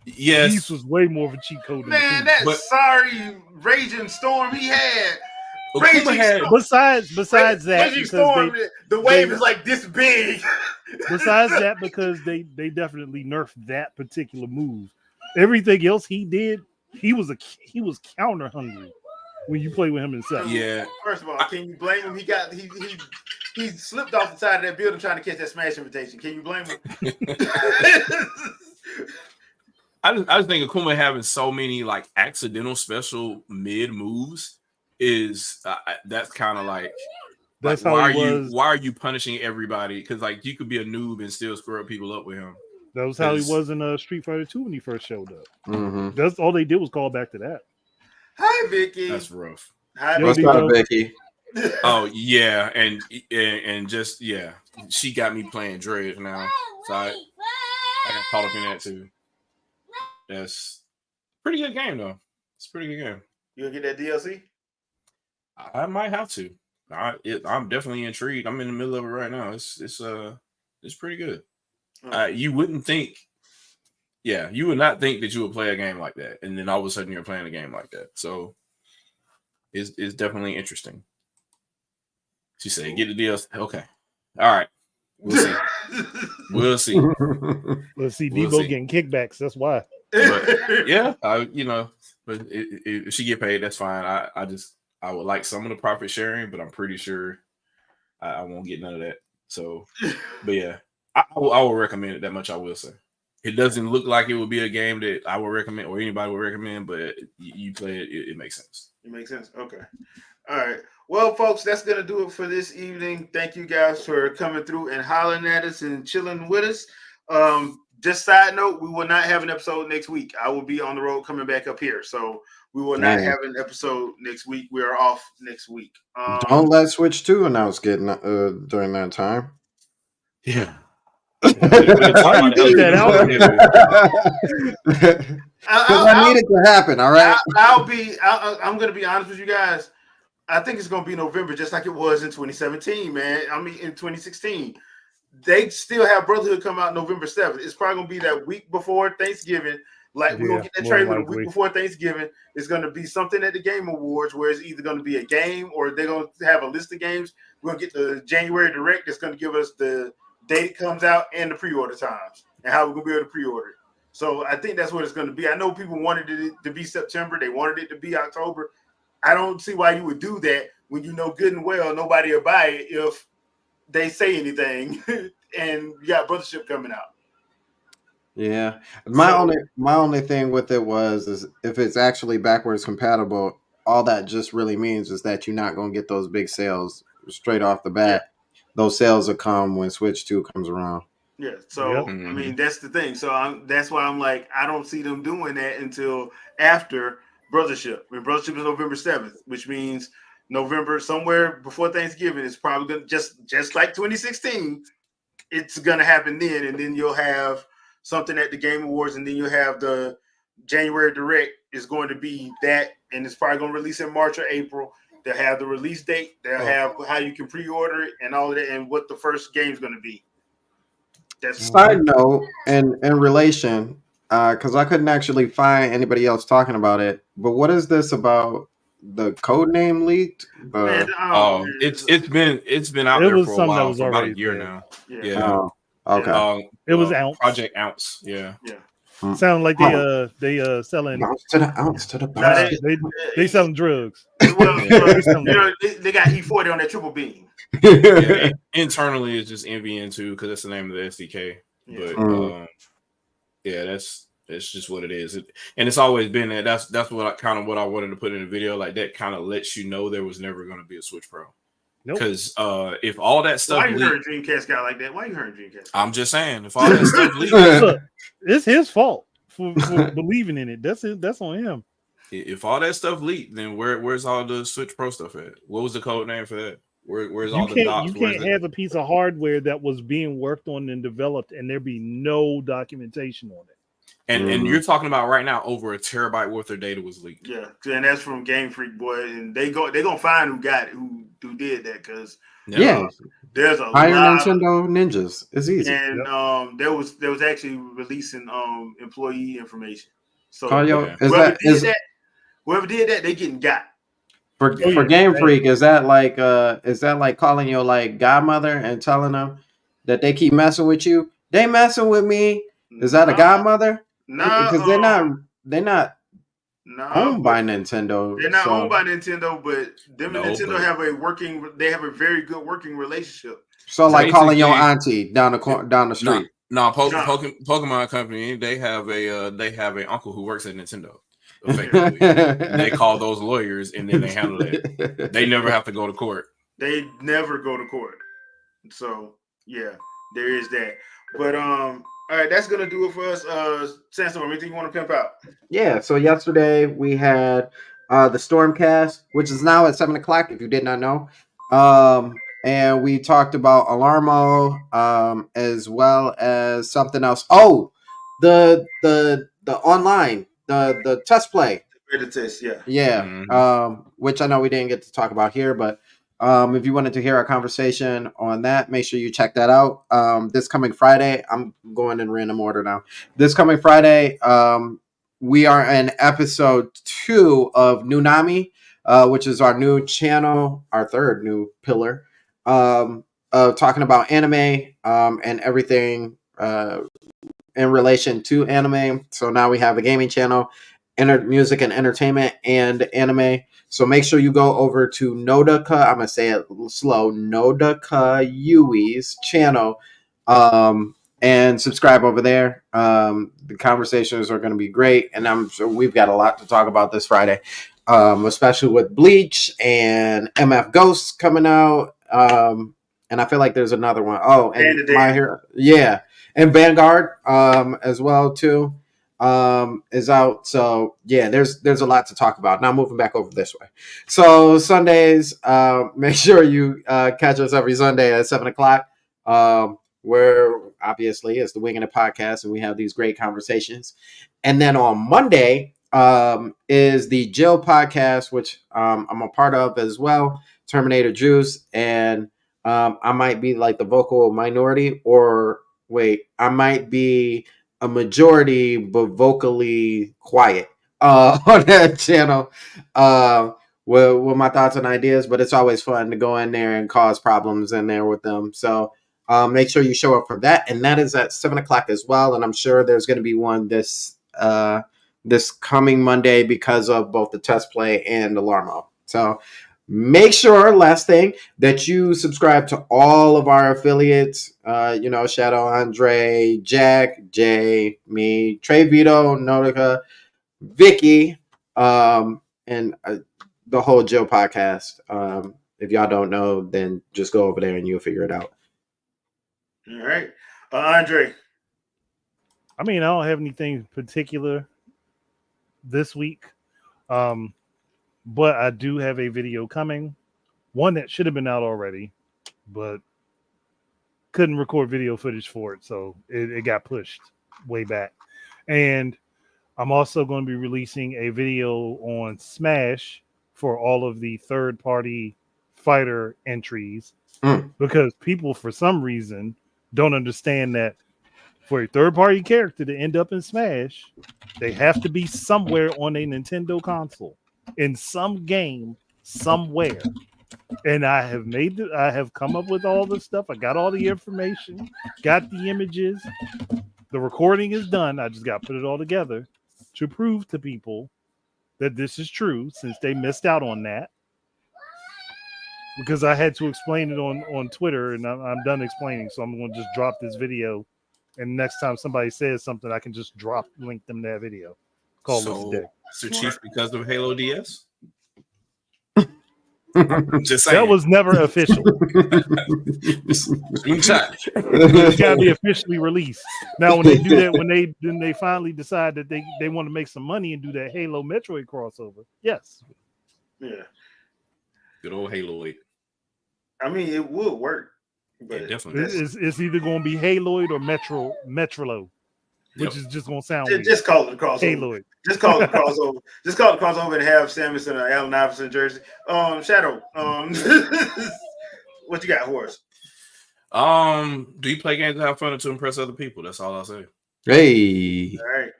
Yes. Geese was way more of a cheat code. Man, sorry Raging Storm he had. Besides that, Raging Storm, the wave is like this big. Besides that, because they definitely nerfed that particular move. Everything else he did, he was counter hungry when you play with him in 7. Yeah. First of all, can you blame him? He slipped off the side of that building trying to catch that smash invitation. Can you blame him? I just think Akuma having so many like accidental special mid moves is that's kind of like that's why how why are you punishing everybody? Because like you could be a noob and still screw people up with him. That was how he was in Street Fighter 2 when he first showed up. Mm-hmm. That's all they did was call back to that. Hi, Vicky. That's rough. Hi, What's up, Vicky? Oh yeah, and just she got me playing Dredge now, so I got caught up in that too. That's pretty good game though. It's a pretty good game. You gonna get that DLC? I might have to. I'm definitely intrigued. I'm in the middle of it right now. It's pretty good. You wouldn't think. Yeah, you would not think that you would play a game like that, and then all of a sudden you're playing a game like that. So it's definitely interesting. She said, "Get the deals." Okay, all right. We'll see. We'll see. Let's see, We'll Debo see. getting kickbacks. That's why. But yeah, but if she get paid, that's fine. I would like some of the profit sharing, but I'm pretty sure I won't get none of that. So, but yeah, I will recommend it that much. I will say it doesn't look like it would be a game that I would recommend or anybody would recommend, but you play it, it makes sense. It makes sense. Okay. All right. Well, folks, that's going to do it for this evening. Thank you guys for coming through and hollering at us and chilling with us. Just side note, we will not have an episode next week. I will be on the road coming back up here. So we will not have an episode next week. We are off next week. Don't let Switch 2 announce getting during that time. Yeah. Why you did that, Albert? I need it to happen. All right. I'm going to be honest with you guys. I think it's going to be November, just like it was in 2017, man. I mean, in 2016. They still have Brotherhood come out November 7th. It's probably going to be that week before Thanksgiving. Like, we're going to get that trailer the week before Thanksgiving. It's going to be something at the Game Awards where it's either going to be a game or they're going to have a list of games. We're going to get the January Direct that's going to give us the date it comes out and the pre-order times and how we're going to be able to pre-order it. So I think that's what it's going to be. I know people wanted it to be September. They wanted it to be October. I don't see why you would do that when you know good and well nobody will buy it if they say anything and you got Brothership coming out. Yeah. My only thing with it is if it's actually backwards compatible, all that just really means is that you're not going to get those big sales straight off the bat. Yeah. Those sales will come when Switch 2 comes around. Yeah. So, I mean, that's the thing. So that's why I'm like, I don't see them doing that until after Brothership. I mean, Brothership is November 7th, which means November, somewhere before Thanksgiving, is probably going to just like 2016. It's going to happen then, and then you'll have something at the Game Awards, and then you'll have the January Direct is going to be that, and it's probably going to release in March or April. They'll have the release date. They'll have how you can pre-order it and all of that, and what the first game is going to be. That's side note in relation, because I couldn't actually find anybody else talking about it. But what is this about? The code name leaked. It's been out there for a while, for about a year now. Yeah. Okay. It was Ounce. Project Ounce. Yeah. Sound like they selling ounce to the pound. They selling drugs. Well, they got E40 on that triple beam. Yeah, internally, it's just NVN2 because that's the name of the SDK. But that's just what it is. And it's always been that. That's what I wanted to put in the video. Like that kind of lets you know there was never going to be a Switch Pro. Because if all that stuff, why you heard a Dreamcast guy like that? Why you heard a Dreamcast? I'm just saying, if all that stuff leaked, look, it's his fault for believing in it. That's it. That's on him. If all that stuff leaked, then where's all the Switch Pro stuff at? What was the code name for that? Where's all the docs? You can't have a piece of hardware that was being worked on and developed, and there be no documentation on it. And you're talking about right now over a terabyte worth of data was leaked. Yeah, and that's from Game Freak, boy, and they're gonna find who got it, who did that, because there's a hire lot Nintendo ninjas. It's easy. And there was actually releasing employee information. So whoever did that, they getting got. For Game Freak, is that like calling your like godmother and telling them that they keep messing with you? They messing with me. Is that a godmother? No, because they're not owned by Nintendo. They're not owned by Nintendo, but them and Nintendo have a very good working relationship. So like calling your auntie down the street. No, Pokemon Company, they have a uncle who works at Nintendo. They call those lawyers and then they handle it. They never have to go to court. They never go to court. So yeah, there is that. But all right, that's gonna do it for us. Sandstorm, anything you want to pimp out? Yeah. So yesterday we had the Stormcast, which is now at 7:00. If you did not know, and we talked about Alarmo, as well as something else. Oh, the online, the test play. Beta test, yeah. Yeah, which I know we didn't get to talk about here, but if you wanted to hear our conversation on that, make sure you check that out. This coming Friday, I'm going in random order now. This coming Friday, we are in episode 2 of Nunami, which is our new channel, our third new pillar, talking about anime and everything in relation to anime. So now we have a gaming channel, music and entertainment, and anime. So make sure you go over to Nodaka. I'm gonna say it slow. Nodaka Yui's channel, and subscribe over there. The conversations are gonna be great, and I'm sure we've got a lot to talk about this Friday, especially with Bleach and MF Ghosts coming out. And I feel like there's another one. Oh, and My Hero, yeah, and Vanguard, as well too, is out. So yeah, there's a lot to talk about. Now moving back over this way. So Sundays, make sure you catch us every Sunday at 7:00, where obviously it's the Wingin It podcast, and we have these great conversations. And then on Monday is the Jill podcast, which I'm a part of as well. Terminator Juice, and I might be like the vocal minority, or wait, I might be a majority but vocally quiet on that channel with my thoughts and ideas. But it's always fun to go in there and cause problems in there with them. So make sure you show up for that, and that is at 7:00 as well. And I'm sure there's going to be one this coming Monday because of both the test play and the Larmo. So make sure, last thing, that you subscribe to all of our affiliates. Shadow Andre, Jack, Jay, me, Trey Vito, Nautica, Vicky, and the whole Joe podcast. If y'all don't know, then just go over there and you'll figure it out. All right. Andre. I mean, I don't have anything particular this week. But I do have a video coming, one that should have been out already, but couldn't record video footage for it, so it got pushed way back. And I'm also going to be releasing a video on Smash for all of the third-party fighter entries, because people, for some reason, don't understand that for a third-party character to end up in Smash, they have to be somewhere on a Nintendo console, in some game somewhere. And I have come up with all the stuff. I got all the information, got the images. The recording is done. I just got to put it all together to prove to people that this is true, since they missed out on that. Because I had to explain it on Twitter, and I'm done explaining. So I'm going to just drop this video, and next time somebody says something, I can just link them that video. Call this a day. So Chief, because of Halo DS? Just saying. That was never official. It's got to be officially released. Now, when they do that, when they finally decide that they want to make some money and do that Halo Metroid crossover, yes. Yeah. Good old Haloid. I mean, it would work. But yeah, definitely. It's either going to be Haloid or Metrolo, which is just going to sound weird. Just call it a crossover. Haloid. Just call it a crossover. Just call it a crossover and have Samus in an Allen Iverson jersey. Shadow. What you got, Horace? Do you play games to have fun or to impress other people? That's all I'll say. Hey. All right.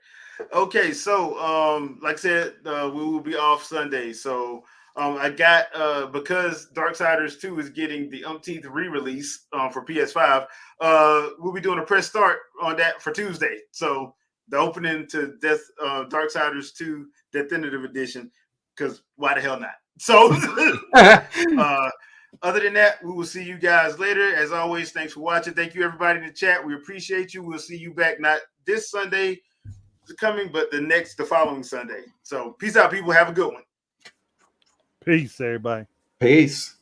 Okay, so like I said, we will be off Sunday. So I got because Darksiders 2 is getting the umpteenth re-release for PS5. We'll be doing a press start on that for Tuesday. So the opening to Darksiders 2 Definitive Edition, because why the hell not? So other than that, we will see you guys later. As always, thanks for watching. Thank you, everybody in the chat. We appreciate you. We'll see you back not this Sunday coming, but the following Sunday. So peace out, people. Have a good one. Peace, everybody. Peace.